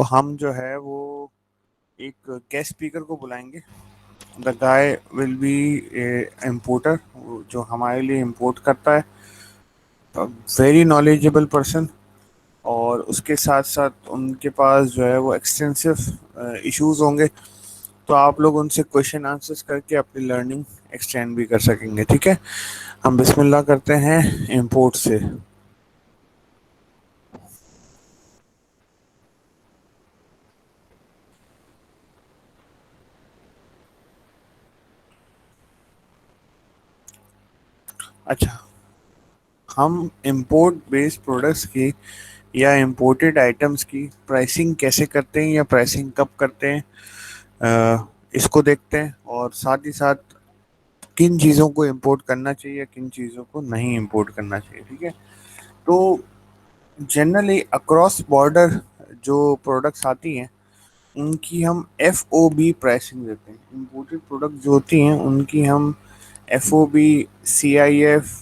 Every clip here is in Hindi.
हम जो है वो एक गेस्ट स्पीकर को बुलाएंगे। The guy will be importer, जो हमारे लिए इम्पोर्ट करता है। Very knowledgeable person. और उसके साथ साथ उनके पास जो है वो एक्सटेंसिव इश्यूज होंगे। तो आप लोग उनसे क्वेश्चन आंसर्स करके अपनी लर्निंग एक्सटेंड भी कर सकेंगे। ठीक है, हम बिस्मिल्लाह करते हैं इम्पोर्ट से। अच्छा, हम इंपोर्ट बेस्ड प्रोडक्ट्स की या इंपोर्टेड आइटम्स की प्राइसिंग कैसे करते हैं या प्राइसिंग कब करते हैं, इसको देखते हैं। और साथ ही साथ किन चीज़ों को इंपोर्ट करना चाहिए, किन चीज़ों को नहीं इंपोर्ट करना चाहिए। ठीक है, तो जनरली अक्रॉस बॉर्डर जो प्रोडक्ट्स आती हैं उनकी हम एफ ओ बी प्राइसिंग देते हैं। इंपोर्टेड प्रोडक्ट जो होती हैं उनकी हम F O B, C I F,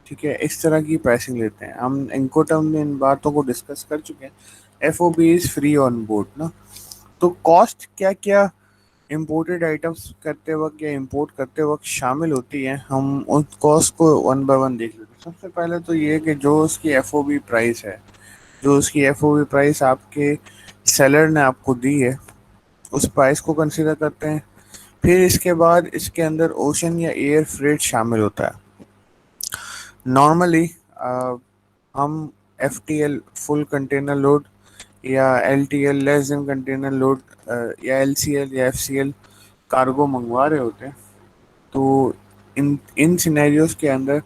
ठीक है, इस तरह की प्राइसिंग लेते हैं। हम इनको टर्म में इन बातों को डिस्कस कर चुके हैं। F O B is free on board ना। तो कॉस्ट क्या क्या इंपोर्टेड आइटम्स करते वक्त या इंपोर्ट करते वक्त शामिल होती है, हम उन कॉस्ट को वन बाय वन देख लेते हैं। सबसे पहले तो ये कि जो उसकी एफ ओ बी प्राइस है, जो उसकी एफ ओ बी प्राइस आपके सेलर ने आपको दी है, उस प्राइस को कंसिडर करते हैं। फिर इसके बाद इसके अंदर ओशन या एयर फ्रेट शामिल होता है। नॉर्मली हम F T L full container load या L T L less than container load या एल सी एल या एफ सी एल कार्गो मंगवा रहे होते हैं। तो इन इन सिनेरियोज के अंदर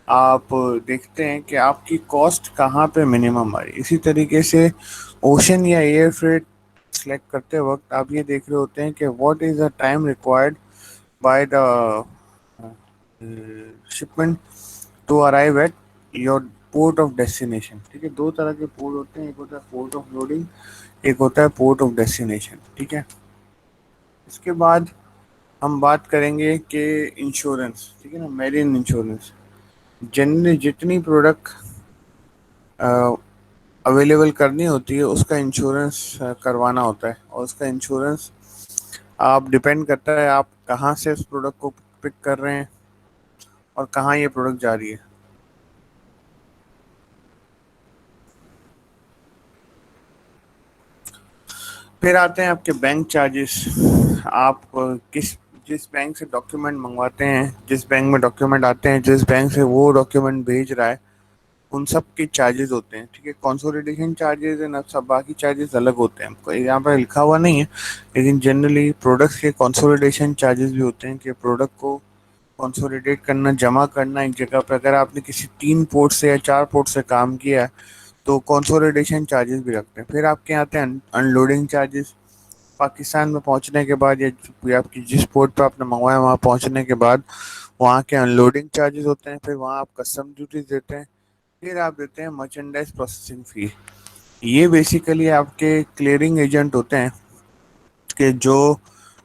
आप देखते हैं कि आपकी कॉस्ट कहाँ पे मिनिमम आ रही है। इसी तरीके से ओशन या एयर फ्रेट सेलेक्ट करते वक्त आप ये देख रहे होते हैं कि what is the time required by the shipment to arrive at your port of destination. ठीक है, दो तरह के पोर्ट होते हैं, एक होता है पोर्ट ऑफ लोडिंग, एक होता है पोर्ट ऑफ डेस्टिनेशन। ठीक है, इसके बाद हम बात करेंगे कि इंश्योरेंस, ठीक है ना, मेरीन इंश्योरेंस। जनरली जितनी प्रोडक्ट अवेलेबल करनी होती है उसका इंश्योरेंस करवाना होता है। और उसका इंश्योरेंस आप डिपेंड करता है आप कहाँ से उस प्रोडक्ट को पिक कर रहे हैं और कहाँ ये प्रोडक्ट जा रही है। फिर आते हैं आपके बैंक चार्जेस। आप किस जिस बैंक से डॉक्यूमेंट मंगवाते हैं, जिस बैंक में डॉक्यूमेंट आते हैं, जिस बैंक से वो डॉक्यूमेंट भेज रहा है, उन सब के चार्जेस होते हैं। ठीक है, कंसोलिडेशन चार्जेस एंड सब बाकी चार्जेस अलग होते हैं। हमको यहाँ पर लिखा हुआ नहीं है, लेकिन जनरली प्रोडक्ट्स के कंसोलिडेशन चार्जेस भी होते हैं कि प्रोडक्ट को कंसोलिडेट करना, जमा करना एक जगह पर। अगर आपने किसी 3 पोर्ट से या 4 पोर्ट से काम किया है तो कंसोलिडेशन चार्जेस भी रखते हैं। फिर आपके आते हैं अनलोडिंग चार्जेस। पाकिस्तान में पहुंचने के बाद या आपकी जिस पोर्ट पे आपने मंगवाया वहां पहुंचने के बाद वहाँ के अनलोडिंग चार्जेस होते हैं। फिर वहाँ आप कस्टम ड्यूटीज देते हैं। फिर आप देते हैं मर्चेंडाइज प्रोसेसिंग फी। ये बेसिकली आपके क्लियरिंग एजेंट होते हैं कि जो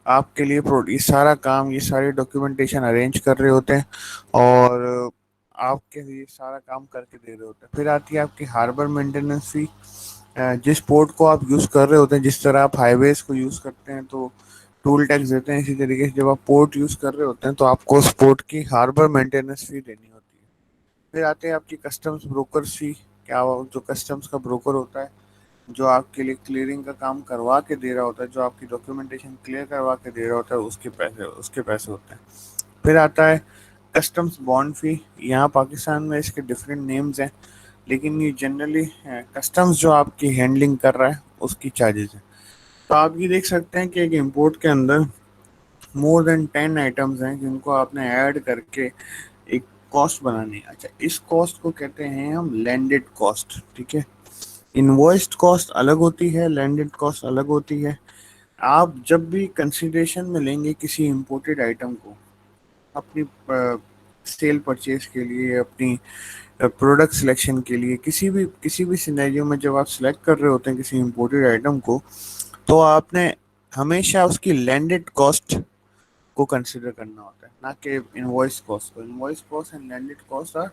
आपके लिए ये सारा काम, ये सारी डॉक्यूमेंटेशन अरेंज कर रहे होते हैं और आपके लिए सारा काम करके दे रहे होते हैं। फिर आती है आपकी हार्बर मेंटेनेंस फी। जिस पोर्ट को आप यूज़ कर रहे होते हैं, जिस तरह आप हाईवेज को यूज़ करते हैं तो टूल टैक्स देते हैं, इसी तरीके से जब आप पोर्ट यूज़ कर रहे होते हैं तो आपको उस पोर्ट की हार्बर मेंटेनेंस फी देनी होती है। फिर आते हैं आपकी कस्टम्स ब्रोकर फी। क्या जो कस्टम्स का ब्रोकर होता है, जो आपके लिए क्लियरिंग का काम करवा के दे रहा होता है, जो आपकी डॉक्यूमेंटेशन क्लियर करवा के दे रहा होता है, उसके पैसे होते हैं। फिर आता है कस्टम्स बॉन्ड फी। यहाँ पाकिस्तान में इसके डिफरेंट नेम्स हैं, लेकिन ये जनरली कस्टम्स जो आपकी हैंडलिंग कर रहा है उसकी चार्जेस है। तो आप ये देख सकते हैं कि एक इम्पोर्ट के अंदर मोर देन 10 आइटम्स हैं जिनको आपने ऐड करके एक कॉस्ट बनानी है। अच्छा, इस कॉस्ट को कहते हैं हम लैंडेड कॉस्ट। ठीक है, इनवॉइस्ड कॉस्ट अलग होती है, लैंडेड कॉस्ट अलग होती है। आप जब भी कंसिडरेशन में लेंगे किसी इंपोर्टेड आइटम को अपनी सेल परचेज के लिए, अपनी प्रोडक्ट सिलेक्शन के लिए, किसी भी सिनेरियो में जब आप सिलेक्ट कर रहे होते हैं किसी इंपोर्टेड आइटम को, तो आपने हमेशा उसकी लैंडेड कॉस्ट को कंसिडर करना होता है, ना कि इनवॉइस कॉस्ट को। Invoice cost and landed cost are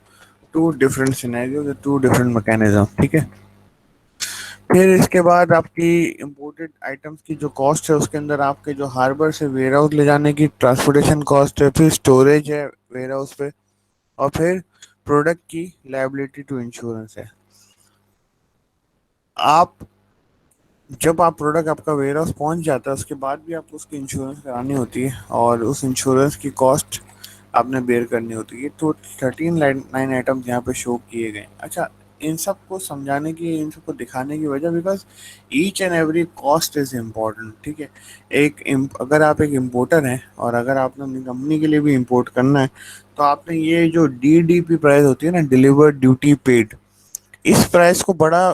two different scenarios, two different mechanism. ठीक है, फिर इसके बाद आपकी इंपोर्टेड आइटम्स की जो कॉस्ट है उसके अंदर आपके जो हार्बर से वेयर हाउस ले जाने की ट्रांसपोर्टेशन कॉस्ट है, फिर स्टोरेज है वेयर हाउस पे, और फिर प्रोडक्ट की लायबिलिटी टू इंश्योरेंस है। आप जब आप प्रोडक्ट आपका वेयर हाउस पहुंच जाता है उसके बाद भी आपको उसकी इंश्योरेंस करानी होती है, और उस इंश्योरेंस की कॉस्ट आपने बेयर करनी होती है। तो 13 लाइन आइटम्स यहाँ पे शो किए गए। अच्छा, इन सबको समझाने की, इन सबको दिखाने की वजह, because each and every cost is important, ठीक है। अगर आप एक इम्पोर्टर हैं और अगर आपने अपनी कंपनी के लिए भी इम्पोर्ट करना है, तो आपने ये जो DDP प्राइस होती है ना, डिलीवर्ड ड्यूटी पेड, इस प्राइस को बड़ा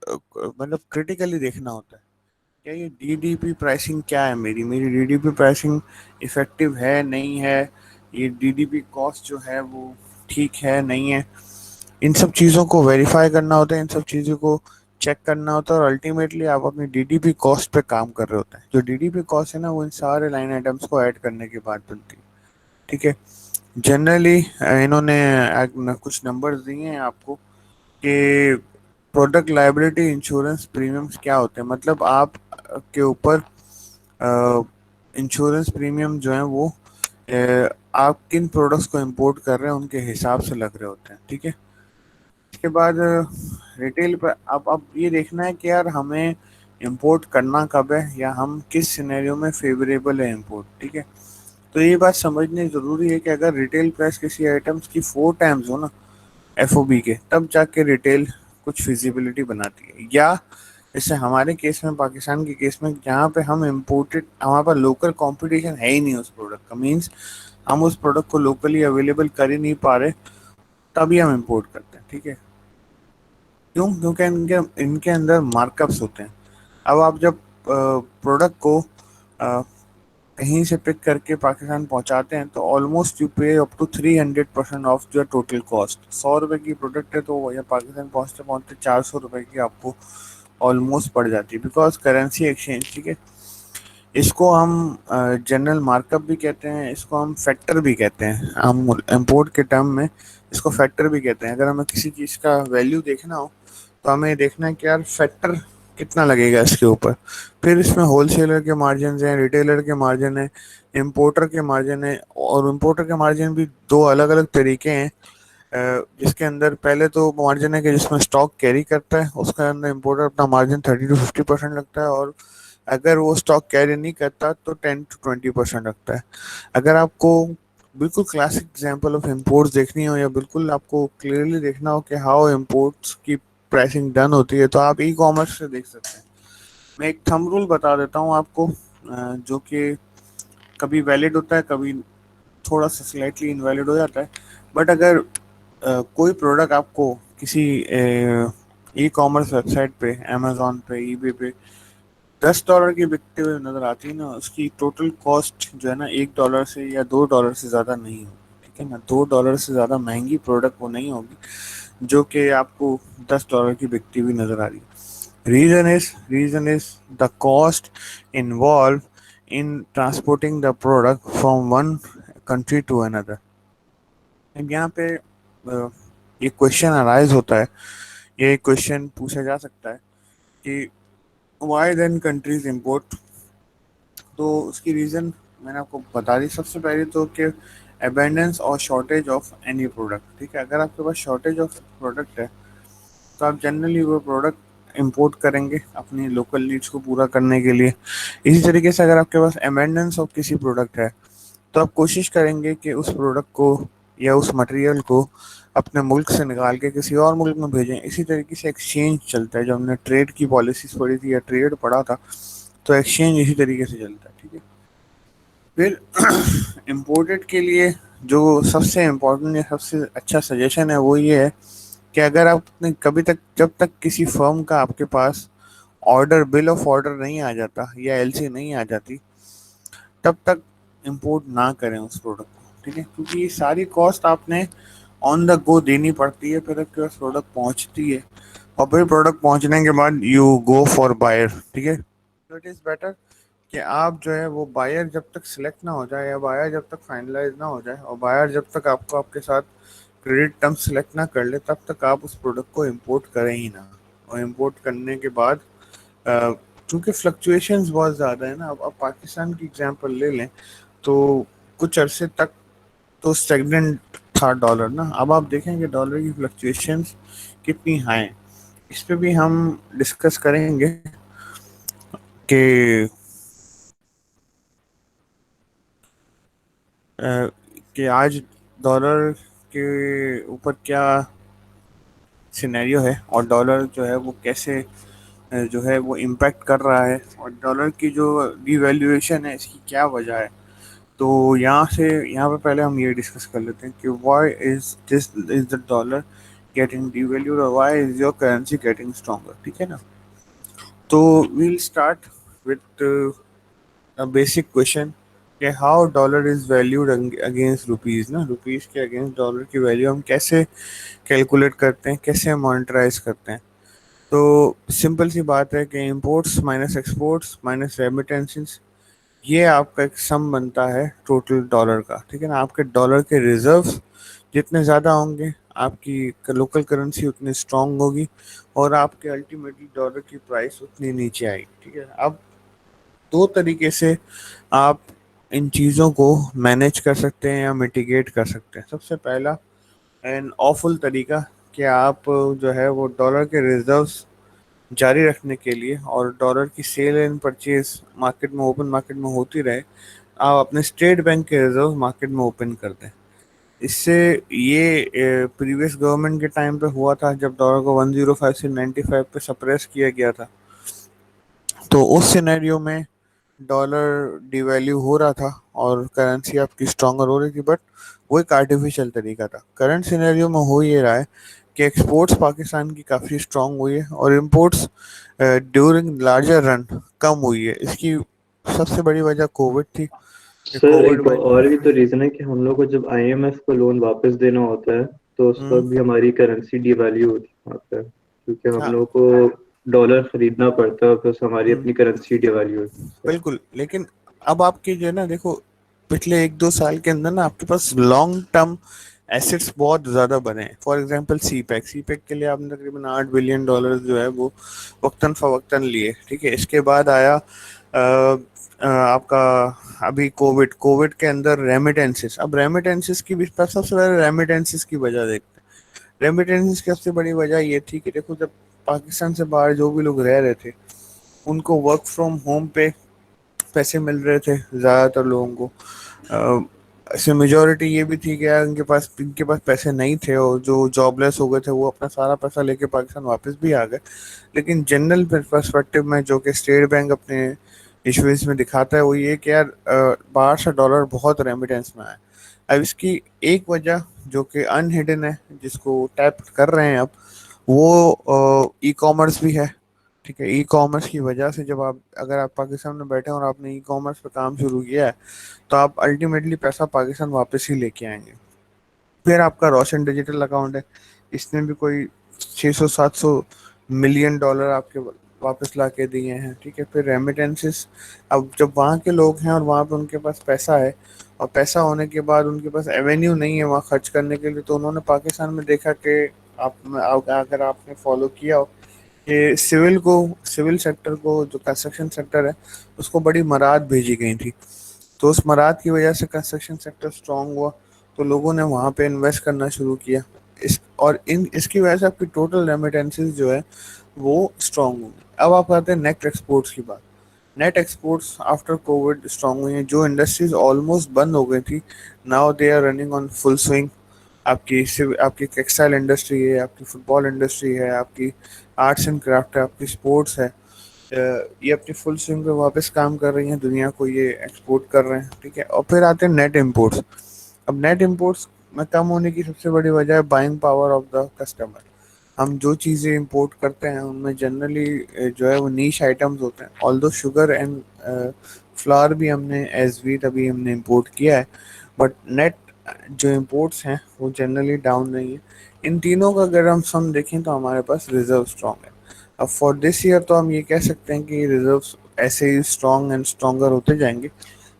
मतलब क्रिटिकली देखना होता है। क्या ये DDP प्राइसिंग क्या है, मेरी मेरी DDP प्राइसिंग इफेक्टिव है नहीं है, ये DDP कॉस्ट जो है वो ठीक है नहीं है, इन सब चीज़ों को वेरीफाई करना होता है, इन सब चीज़ों को चेक करना होता है, और अल्टीमेटली आप अपनी DDP कॉस्ट पे काम कर रहे होते हैं। जो DDP कॉस्ट है ना, वो इन सारे लाइन आइटम्स को ऐड करने के बाद बनती है, ठीक है। जनरली इन्होंने कुछ नंबर्स दिए हैं आपको कि प्रोडक्ट लायबिलिटी इंश्योरेंस प्रीमियम्स क्या होते हैं, मतलब आप के ऊपर इंश्योरेंस प्रीमियम जो है वो आप किन प्रोडक्ट्स को इंपोर्ट कर रहे हैं उनके हिसाब से लग रहे होते हैं, ठीक है। इसके बाद रिटेल पर अब ये देखना है कि यार हमें इंपोर्ट करना कब है, या हम किस सिनेरियो में फेवरेबल है इंपोर्ट, ठीक है। तो ये बात समझनी ज़रूरी है कि अगर रिटेल प्राइस किसी आइटम्स की 4 टाइम्स हो ना FOB के, तब जाके रिटेल कुछ फिजिबिलिटी बनाती है। या जैसे हमारे केस में, पाकिस्तान के केस में, जहाँ पे हम इम्पोर्टेड, हमारे पास लोकल कंपटीशन है ही नहीं उस प्रोडक्ट का, मीन्स हम उस प्रोडक्ट को लोकली अवेलेबल कर ही नहीं पा रहे, तभी हम इम्पोर्ट करते हैं, ठीक है। क्यों? क्योंकि इनके इनके अंदर मार्कअप्स होते हैं। अब आप जब प्रोडक्ट को कहीं से पिक करके पाकिस्तान पहुंचाते हैं, तो almost you pay up to 300% of your total cost. 100 रुपए की प्रोडक्ट है तो या पाकिस्तान पहुंचते पहुंचते 400 रुपए की आपको ऑलमोस्ट पड़ जाती है, बिकॉज करेंसी एक्सचेंज, ठीक है। इसको हम जनरल मार्कअप भी कहते हैं, इसको हम फैक्टर भी कहते हैं, हम इंपोर्ट के टर्म में इसको फैक्टर भी कहते हैं। अगर हमें किसी चीज़ का वैल्यू देखना हो तो हमें देखना है कि यार फैक्टर कितना लगेगा इसके ऊपर। फिर इसमें होलसेलर के मार्जिन हैं, रिटेलर के मार्जिन है, इम्पोर्टर के मार्जिन है, और इम्पोर्टर के मार्जिन भी दो अलग अलग तरीके हैं। जिसके अंदर पहले तो मार्जिन है कि जिसमें स्टॉक कैरी करता है, उसके अंदर इम्पोर्टर अपना मार्जिन 30 to 50% लगता है, और अगर वो स्टॉक कैरी नहीं करता तो 10 to 20% रखता है। अगर आपको बिल्कुल क्लासिक एग्जांपल ऑफ इंपोर्ट्स देखनी हो, या बिल्कुल आपको क्लियरली देखना हो कि हाउ इंपोर्ट्स की प्राइसिंग डन होती है, तो आप E-कॉमर्स से देख सकते हैं। मैं एक थंब रूल बता देता हूँ आपको, जो कि कभी वैलिड होता है, कभी थोड़ा सा स्लाइटली इनवैलिड हो जाता है। बट अगर कोई प्रोडक्ट आपको किसी E-कॉमर्स वेबसाइट पे, अमेजोन पे, eBay पे $10 की बिकते हुए नजर आती है ना, उसकी टोटल कॉस्ट जो है ना $1 से या $2 से ज़्यादा नहीं होगी, ठीक है ना। $2 से ज़्यादा महंगी प्रोडक्ट वो नहीं होगी जो कि आपको $10 की बिकती हुई नजर आ रही है। Reason is the cost involve in transporting the product from one country to another. अब यहाँ पे ये क्वेश्चन अराइज होता है, ये क्वेश्चन पूछा जा सकता है कि वाई देन कंट्रीज इम्पोर्ट। तो उसकी रीज़न मैंने आपको बता दी। सबसे पहले तो कि अबेंडेंस और शॉर्टेज ऑफ एनी प्रोडक्ट, ठीक है। अगर आपके पास शॉर्टेज ऑफ प्रोडक्ट है तो आप जनरली वो प्रोडक्ट इंपोर्ट करेंगे अपनी लोकल नीड्स को पूरा करने के लिए। इसी तरीके से अगर आपके पास अबेंडेंस ऑफ किसी प्रोडक्ट है तो आप कोशिश करेंगे कि उस प्रोडक्ट को या उस मटेरियल को अपने मुल्क से निकाल के किसी और मुल्क में भेजें। इसी तरीके से एक्सचेंज चलता है। जब हमने ट्रेड की पॉलिसीज पढ़ी थी या ट्रेड पढ़ा था, तो एक्सचेंज इसी तरीके से चलता है, ठीक है। फिर इम्पोर्टेड के लिए जो सबसे इम्पोर्टेंट या सबसे अच्छा सजेशन है वो ये है कि अगर आपने कभी तक, जब तक किसी फर्म का आपके पास बिल ऑफ ऑर्डर नहीं आ जाता या LC नहीं आ जाती, तब तक इंपोर्ट ना करें उस प्रोडक्ट को, ठीक है। क्योंकि ये सारी कॉस्ट आपने ऑन द गो देनी पड़ती है, फिर आपके पास प्रोडक्ट पहुंचती है, और फिर प्रोडक्ट पहुंचने के बाद यू गो फॉर बायर, ठीक है। तो इट इज़ बेटर कि आप जो है वो बायर जब तक सिलेक्ट ना हो जाए, या बायर जब तक फाइनलाइज ना हो जाए, और बायर जब तक आपको आपके साथ क्रेडिट टर्म सिलेक्ट ना कर ले, तब तक आप उस प्रोडक्ट को इंपोर्ट करें ही ना। और इम्पोर्ट करने के बाद क्योंकि फ्लक्चुएशंस बहुत ज़्यादा है ना, अब पाकिस्तान की एग्जांपल ले लें तो कुछ अरसे तक तो स्टेगनेंट था डॉलर ना। अब आप देखेंगे डॉलर की फ्लक्चुएशंस कितनी हाई हैं। इस पे भी हम डिस्कस करेंगे कि अ, कि आज डॉलर के ऊपर क्या सिनेरियो है और डॉलर जो है वो कैसे जो है वो इम्पैक्ट कर रहा है, और डॉलर की जो डिवैल्यूएशन है इसकी क्या वजह है। तो यहाँ पे पहले हम ये डिस्कस कर लेते हैं कि why is the dollar getting devalued और why is your currency getting stronger, ठीक है ना। तो we'll start with a basic question कि how dollar is valued against rupees ना, रुपीज के अगेंस्ट डॉलर की वैल्यू हम कैसे कैलकुलेट करते हैं, कैसे मॉनिटराइज करते हैं। तो सिंपल सी बात है कि imports minus exports minus remittances, ये आपका एक सम बनता है टोटल डॉलर का, ठीक है ना। आपके डॉलर के रिजर्व्स जितने ज़्यादा होंगे आपकी लोकल करेंसी उतनी स्ट्रांग होगी और आपके अल्टीमेटली डॉलर की प्राइस उतनी नीचे आएगी, ठीक है। अब दो तरीके से आप इन चीज़ों को मैनेज कर सकते हैं या मिटिगेट कर सकते हैं। सबसे पहला एंड ऑफुल तरीका कि आप जो है वो डॉलर के रिजर्व्स जारी रखने के लिए और डॉलर की सेल एंड परचेज मार्केट में, ओपन मार्केट में होती रहे, आप अपने स्टेट बैंक के रिजर्व मार्केट में ओपन कर दें। इससे ये प्रीवियस गवर्नमेंट के टाइम पे हुआ था जब डॉलर को 105 से 95 पे सप्रेस किया गया था। तो उस सिनेरियो में डॉलर डिवैल्यू हो रहा था और करेंसी आपकी स्ट्रांगर हो रही थी, बट वो एक आर्टिफिशियल तरीका था। करंट सिनेरियो में हो ये रहा है कि एक्सपोर्ट्स पाकिस्तान की काफ़ी स्ट्रांग हुई है और इम्पोर्ट्स ड्यूरिंग लार्जर रन कम हुई है। इसकी सबसे बड़ी वजह कोविड थी कि सर कोविड एक में और भी तो रीजन है कि हम लोग को जब आईएमएफ को लोन वापस देना होता है तो उस हम्म, वक्त भी हमारी करेंसी डिवैल्यू होता है, क्योंकि हम हाँ, लोग को डॉलर खरीदना पड़ता है प्लस हमारी हम्म, अपनी करेंसी डिवैल्यू होती है। बिल्कुल। लेकिन अब आपके जो है ना, देखो पिछले एक दो साल के अंदर ना आपके पास लॉन्ग टर्म एसेट्स बहुत ज़्यादा बने हैं। फॉर एग्जांपल सी पैक के लिए आपने तकरीबन $8 बिलियन जो है वो वक्तन फवक्तन लिए, ठीक है। इसके बाद आया आपका अभी कोविड कोविड के अंदर रेमिटेंसेस। अब रेमिटेंसेस की भी सबसे पहले रेमिटेंसेस की वजह देखते हैं। रेमिटेंसेस की सबसे बड़ी वजह ये थी कि देखो जब पाकिस्तान से बाहर जो भी लोग रह रहे थे उनको वर्क फ्रॉम होम पे पैसे मिल रहे थे ज़्यादातर लोगों को। इसमें मेजोरिटी ये भी थी कि यार इनके पास पैसे नहीं थे और जो जॉबलेस हो गए थे वो अपना सारा पैसा लेके पाकिस्तान वापस भी आ गए। लेकिन जनरल पर्सपेक्टिव में जो कि स्टेट बैंक अपने इशूज में दिखाता है वो ये कि यार बाहर से डॉलर बहुत रेमिटेंस में आया। अब इसकी एक वजह जो कि अनहिडन है, जिसको टैप कर रहे हैं अब, वो ई कॉमर्स भी है, ठीक है। ई कॉमर्स की वजह से जब आप अगर आप पाकिस्तान में बैठे हैं और आपने ई कॉमर्स पे काम शुरू किया है तो आप अल्टीमेटली पैसा पाकिस्तान वापस ही लेके आएंगे। फिर आपका रोशन डिजिटल अकाउंट है, इसने भी कोई 600-700 मिलियन डॉलर आपके वापस ला के दिए हैं, ठीक है। फिर रेमिटेंसेस, अब जब वहाँ के लोग हैं और वहाँ पे उनके पास पैसा है और पैसा होने के बाद उनके पास एवेन्यू नहीं है वहाँ खर्च करने के लिए, तो उन्होंने पाकिस्तान में देखा कि अगर आपने फॉलो किया हो कि सिविल सेक्टर को, जो कंस्ट्रक्शन सेक्टर है, उसको बड़ी मराद भेजी गई थी। तो उस मराद की वजह से कंस्ट्रक्शन सेक्टर स्ट्रांग हुआ तो लोगों ने वहाँ पे इन्वेस्ट करना शुरू किया। इसकी वजह से आपकी टोटल रेमिटेंसेस जो है वो स्ट्रांग होंगी। अब आप आते हैं नेट एक्सपोर्ट्स की बात। Net exports after covid strong हुई हैं। जो इंडस्ट्रीज ऑलमोस्ट बंद हो गई थी, now they are running on full swing. आपकी टेक्सटाइल इंडस्ट्री है, आपकी फुटबॉल इंडस्ट्री है, आपकी आर्ट्स एंड क्राफ्ट है, आपकी स्पोर्ट्स है, ये अपनी फुल स्विंग पे वापस काम कर रही हैं, दुनिया को ये एक्सपोर्ट कर रहे हैं, ठीक है। और फिर आते हैं नेट इम्पोर्ट्स। अब नेट इम्पोर्ट्स में कम होने की सबसे बड़ी वजह है buying power of the customer. हम जो चीज़ें इंपोर्ट करते हैं उनमें जनरली जो है वो नीश आइटम्स होते हैं। ऑल्दो शुगर एंड फ्लावर भी हमने एज वीट अभी हमने इंपोर्ट किया है, बट नेट जो इंपोर्ट्स हैं वो जनरली डाउन नहीं है। इन तीनों का अगर हम सम देखें तो हमारे पास रिजर्व स्ट्रॉन्ग है। अब फॉर दिस ईयर तो हम ये कह सकते हैं कि रिजर्व्स ऐसे ही स्ट्रॉन्ग एंड स्ट्रॉन्गर होते जाएंगे।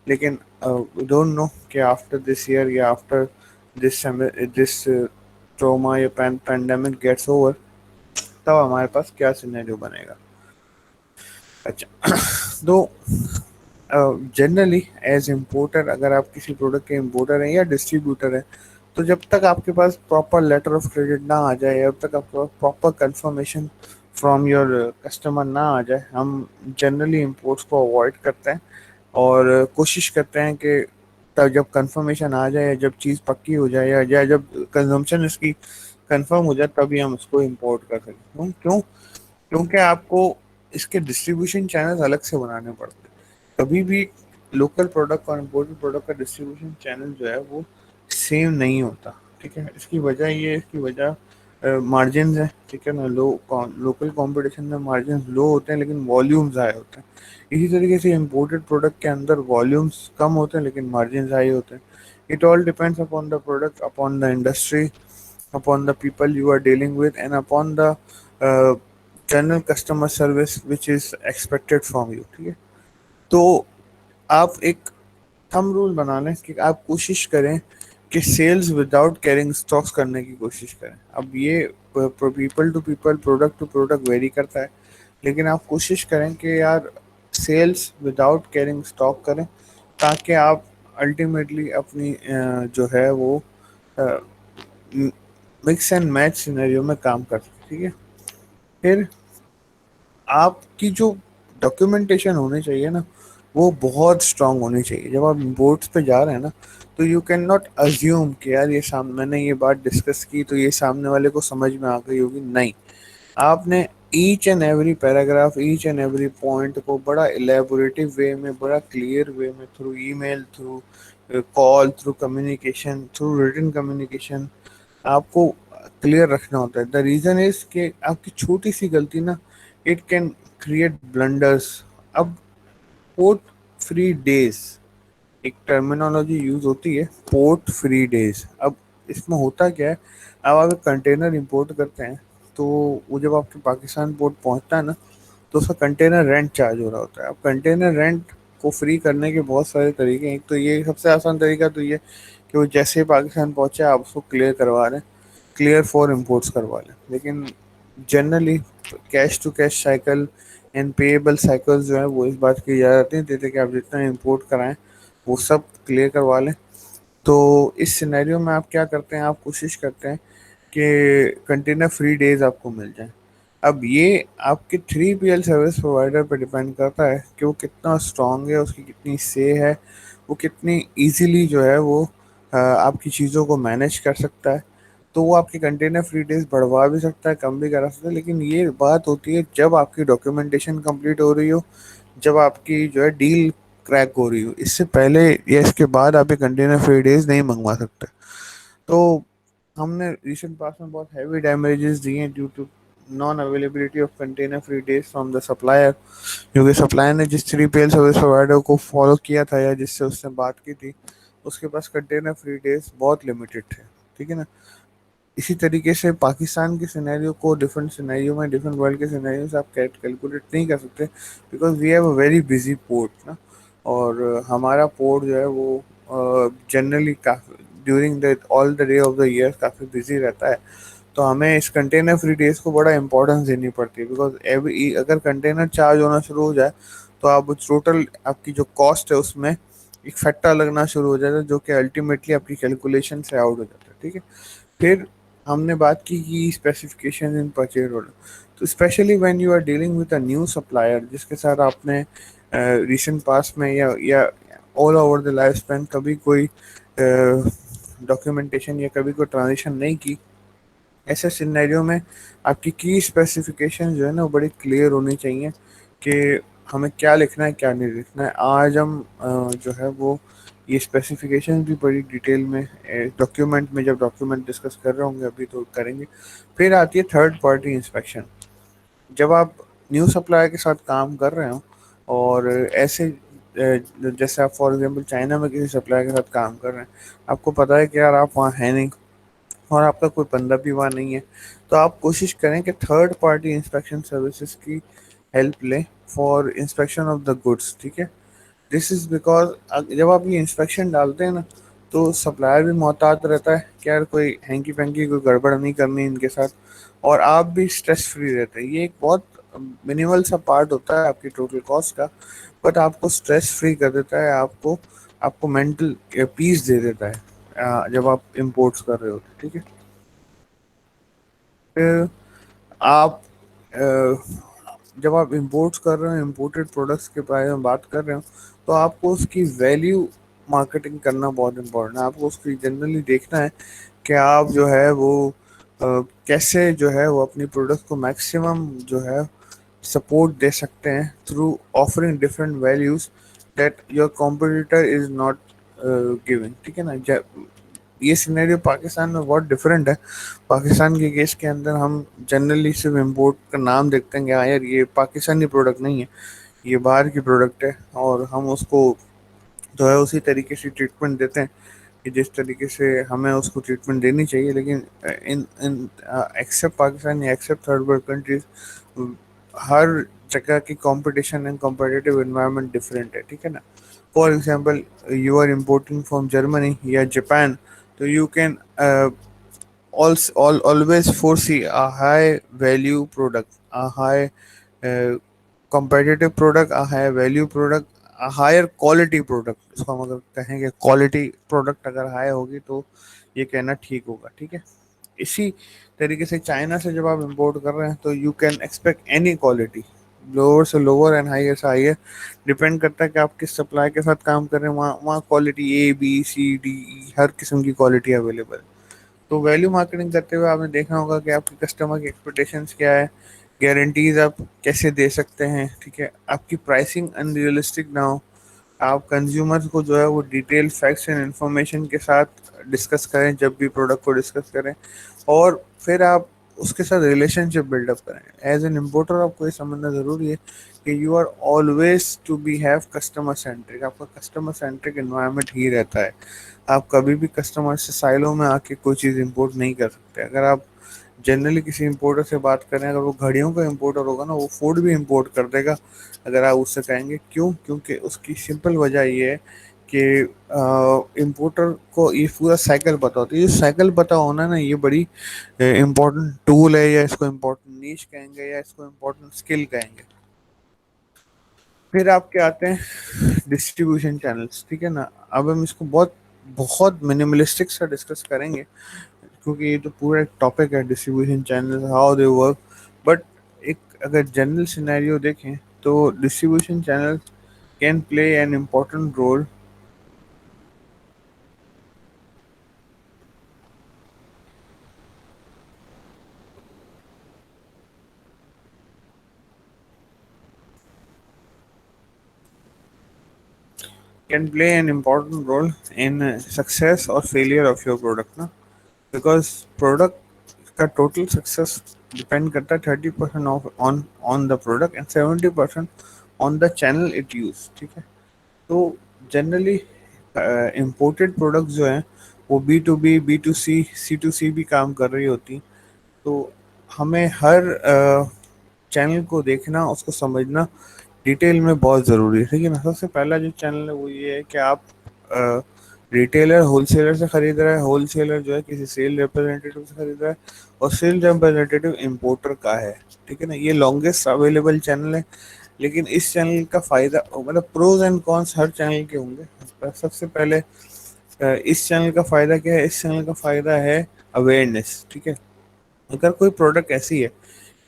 लेकिन वी डोंट नो कि आफ्टर दिस ईयर या आफ्टर दिस ट्रॉमा या पैंडेमिक गेट्स ओवर तब हमारे पास क्या सिनेरियो बनेगा। अच्छा, तो जनरली एज इम्पोर्टर, अगर आप किसी प्रोडक्ट के इम्पोर्टर हैं या डिस्ट्रीब्यूटर हैं, तो जब तक आपके पास प्रॉपर लेटर ऑफ क्रेडिट ना आ जाए, जब तक आपके पास proper confirmation from your customer ना आ जाए, हम जनरली इम्पोर्ट्स को अवॉइड करते हैं और कोशिश करते हैं कि तब जब कंफर्मेशन आ जाए, जब चीज़ पक्की हो जाए या जब कंजम्पशन इसकी कंफर्म हो जाए, तभी हम उसको इम्पोर्ट कर सकें। क्यों क्यों क्योंकि आपको इसके डिस्ट्रीब्यूशन चैनल अलग से बनाने पड़ते हैं। कभी भी लोकल प्रोडक्ट और इम्पोर्टेड प्रोडक्ट का डिस्ट्रीब्यूशन चैनल जो है वो सेम नहीं होता। ठीक है, इसकी वजह मार्जिन है। ठीक है ना, लोकल कंपटीशन में मार्जिन लो होते हैं लेकिन वॉल्यूम्स हाई होते हैं। इसी तरीके से इम्पोर्टेड प्रोडक्ट के अंदर वॉल्यूम्स कम होते हैं लेकिन मार्जिन हाई होते हैं। It all depends upon the product, upon the industry, upon the people you are dealing with, and upon the uh, general customer service which is expected from you। ठीक है, तो आप एक थंब रूल बना लें कि आप कोशिश करें कि सेल्स विदाउट कैरिंग स्टॉक्स करने की कोशिश करें। अब ये people to people, product to product vary करता है, लेकिन आप कोशिश करें कि यार सेल्स विदाउट कैरिंग स्टॉक करें, ताकि आप अल्टीमेटली अपनी जो है वो मिक्स एंड मैच सिनेरियो में काम कर सकते। ठीक है, फिर आपकी जो डॉक्यूमेंटेशन होनी चाहिए ना, वो बहुत स्ट्रांग होनी चाहिए। जब आप बोर्ड्स पे जा रहे हैं ना, तो यू कैन नॉट अज्यूम कि यार ये सामने मैंने ये बात डिस्कस की तो ये सामने वाले को समझ में आ गई होगी। नहीं, आपने each and every paragraph, each and every point को बड़ा इलेबोरेटिव वे में, बड़ा क्लियर वे में, through email, through call, through communication, through written communication, आपको क्लियर रखना होता है। द रीज़न इज कि आपकी छोटी सी गलती ना, इट कैन क्रिएट ब्लंडर्स। अब पोर्ट फ्री डेज एक टर्मिनोलॉजी यूज होती है, पोर्ट फ्री डेज। अब इसमें होता क्या है, अब आप एक कंटेनर इंपोर्ट करते हैं, तो वो जब आपके पाकिस्तान पोर्ट पहुंचता है ना, तो उसका कंटेनर रेंट चार्ज हो रहा होता है। अब कंटेनर रेंट को फ्री करने के बहुत सारे तरीके हैं। एक तो ये सबसे आसान तरीका तो ये कि वो जैसे ही पाकिस्तान पहुंचे आप उसको क्लियर करवा लें, क्लियर फॉर इम्पोर्ट्स करवा लें। लेकिन generally cash to cash cycle and payable cycles जो है वो इस बात की इजाज़त नहीं देते कि आप जितना इम्पोर्ट कराएं वो सब क्लियर करवा लें। तो इस सिनेरियो में आप क्या करते हैं, आप कोशिश करते हैं कि कंटेनर फ्री डेज आपको मिल जाए। अब ये आपके 3PL सर्विस प्रोवाइडर पर डिपेंड करता है कि वो कितना स्ट्रांग है, उसकी कितनी से है, वो कितनी इजीली जो है वो आपकी चीज़ों को मैनेज कर सकता है। तो वो आपके कंटेनर फ्री डेज बढ़वा भी सकता है, कम भी करा सकता है। लेकिन ये बात होती है जब आपकी डॉक्यूमेंटेशन कंप्लीट हो रही हो, जब आपकी जो है डील क्रैक हो रही हो। इससे पहले या इसके बाद आप ये कंटेनर फ्री डेज नहीं मंगवा सकते। तो हमने रिसेंट पास में बहुत हैवी डैमेजेस दिए हैं due to non availability of container free days from the supplier, क्योंकि सप्लायर ने जिस 3PL सर्विस प्रोवाइडर को फॉलो किया था या जिससे उसने बात की थी, उसके पास कंटेनर फ्री डेज बहुत लिमिटेड थे। ठीक है ना, इसी तरीके से पाकिस्तान के सिनेरियो को डिफरेंट सिनेरियो में, डिफरेंट वर्ल्ड के सिनेरियो से आप कैलकुलेट नहीं कर सकते, because we have a very busy port ना। और हमारा पोर्ट जो है वो जनरली काफ़ी during the all the day of the year काफ़ी बिजी रहता है। तो हमें इस कंटेनर फ्री डेज को बड़ा इंपॉर्टेंस देनी पड़ती है, बिकॉज एवरी अगर कंटेनर चार्ज होना शुरू हो जाए तो आप टोटल आपकी जो कॉस्ट है उसमें एक फैक्टर लगना शुरू हो जाता है, जो कि अल्टीमेटली आपकी कैलकुलेशन से आउट हो जाता है। ठीक है, फिर हमने बात की कि स्पेसिफिकेशन इन परचेज ऑर्डर। तो specially when you are dealing with a new supplier जिसके साथ आपने रिसेंट पास में या all over the life span कभी कोई डॉक्यूमेंटेशन या कभी कोई ट्रांजेक्शन नहीं की, ऐसे सिनेरियो में आपकी की स्पेसिफिकेशन जो है ना वो बड़ी क्लियर होनी चाहिए कि हमें क्या लिखना है क्या नहीं लिखना है। आज हम जो है वो ये स्पेसिफिकेशन भी बड़ी डिटेल में डॉक्यूमेंट में, जब डॉक्यूमेंट डिस्कस कर रहे होंगे अभी तो करेंगे। फिर आती है थर्ड पार्टी इंस्पेक्शन। जब आप न्यू सप्लायर के साथ काम कर रहे हो और ऐसे जैसे आप फॉर एग्जांपल चाइना में किसी सप्लायर के साथ काम कर रहे हैं, आपको पता है कि यार आप वहाँ है नहीं और आपका कोई बंदा भी वहाँ नहीं है, तो आप कोशिश करें कि थर्ड पार्टी इंस्पेक्शन सर्विसेज की हेल्प लें for inspection of the goods. ठीक है, दिस इज़ बिकॉज जब आप ये इंस्पेक्शन डालते हैं ना, तो सप्लायर भी मोहतात रहता है कि यार कोई हैंकी पैंकी कोई गड़बड़ नहीं करनी इनके साथ, और आप भी स्ट्रेस फ्री रहते हैं। ये एक बहुत मिनिमल सा पार्ट होता है आपकी टोटल कॉस्ट का, बट आपको स्ट्रेस फ्री कर देता है, आपको आपको मेंटल पीस दे देता है जब आप इम्पोर्ट्स कर रहे होते हैं, ठीक है। फिर आप जब आप इंपोर्ट्स कर रहे हो, इंपोर्टेड प्रोडक्ट्स के बारे में बात कर रहे हो, तो आपको उसकी वैल्यू मार्केटिंग करना बहुत इम्पोर्टेंट है। आपको उसकी जनरली देखना है कि आप जो है वो कैसे जो है वो अपनी प्रोडक्ट को मैक्सिमम जो है सपोर्ट दे सकते हैं through offering different values that your competitor is not giving, ठीक है ना। ये सिनेरियो पाकिस्तान में बहुत डिफरेंट है। पाकिस्तान के केस के अंदर हम जनरली सिर्फ इम्पोर्ट का नाम देखते हैं कि हाँ यार ये पाकिस्तानी प्रोडक्ट नहीं है, ये बाहर की प्रोडक्ट है, और हम उसको जो है उसी तरीके से ट्रीटमेंट देते हैं कि जिस तरीके से हमें उसको ट्रीटमेंट देनी चाहिए। लेकिन इन इन एक्सेप्ट पाकिस्तान या एक्सेप्ट थर्ड वर्ल्ड कंट्रीज, हर जगह की competition and competitive environment different है, ठीक है ना। For example, you are importing from Germany या जापान, तो you can always foresee a high value product, a high competitive product, a high value product, a higher quality product। इसको हम अगर कहेंगे क्वालिटी प्रोडक्ट अगर हाई होगी तो ये कहना ठीक होगा, ठीक है। इसी तरीके से चाइना से जब आप इंपोर्ट कर रहे हैं तो you can expect any quality, lower से लोअर एंड हायर से हायर। डिपेंड करता है कि आप किस सप्लाई के साथ काम कर रहे हैं, वहाँ वहाँ quality A B C D E हर किस्म की क्वालिटी अवेलेबल है। तो वैल्यू मार्केटिंग करते हुए आपने देखा होगा कि आपके कस्टमर की एक्सपेक्टेशंस क्या है, गारंटीज आप कैसे दे सकते हैं, ठीक है। आपकी प्राइसिंग अनरियलिस्टिक ना हो, आप कंज्यूमर्स को जो है वो डिटेल फैक्ट्स एंड इंफॉर्मेशन के साथ डिस्कस करें जब भी प्रोडक्ट को डिस्कस करें, और फिर आप उसके साथ रिलेशनशिप बिल्डअप करें। एज एन इम्पोर्टर आपको ये समझना ज़रूरी है कि you are always to be have customer centric, आपका कस्टमर सेंट्रिक इन्वायरमेंट ही रहता है। आप कभी भी कस्टमर से साइलो में आके कोई चीज़ इंपोर्ट नहीं कर सकते। अगर आप जनरली किसी इंपोर्टर से बात करें, अगर वो घड़ियों का इंपोर्टर होगा ना, वो फूड भी इंपोर्ट कर देगा अगर आप उससे कहेंगे। क्यों? क्योंकि उसकी सिंपल वजह ये है कि इंपोर्टर को ये पूरा साइकिल पता होता है। ये साइकिल पता होना ना, ये बड़ी इम्पोर्टेंट टूल है, या इसको इम्पोर्टेंट नीश कहेंगे, या इसको इम्पोर्टेंट स्किल कहेंगे। फिर आपके आते हैं डिस्ट्रीब्यूशन चैनल्स, ठीक है ना। अब हम इसको बहुत बहुत मिनिमलिस्टिक सा डिस्कस करेंगे, क्योंकि ये तो पूरा एक टॉपिक है distribution channel how they work. But एक अगर जनरल सिनेरियो देखें तो distribution channel can play an important role can play an important role in success or failure of your product ना, बिकॉज प्रोडक्ट का टोटल सक्सेस डिपेंड करता है 30% of on on the product and 70% on the channel it use, ठीक है। तो जनरली इम्पोर्टेड प्रोडक्ट जो हैं वो B2B B2C C2C भी काम कर रही होती। तो हमें हर चैनल को देखना, उसको समझना डिटेल में बहुत ज़रूरी है, ठीक है ना। सबसे पहला जो चैनल है वो ये है कि आप रिटेलर होलसेलर से खरीद रहा है, होलसेलर जो है किसी सेल रिप्रेजेंटेटिव से खरीद रहा है, और सेल रिप्रेजेंटेटिव इंपोर्टर का है, ठीक है ना। ये लॉन्गेस्ट अवेलेबल चैनल है। लेकिन इस चैनल का फ़ायदा, मतलब प्रोज एंड कॉन्स हर चैनल के होंगे। सबसे पहले इस चैनल का फ़ायदा क्या है? इस चैनल का फ़ायदा है अवेयरनेस, ठीक है। अगर कोई प्रोडक्ट ऐसी है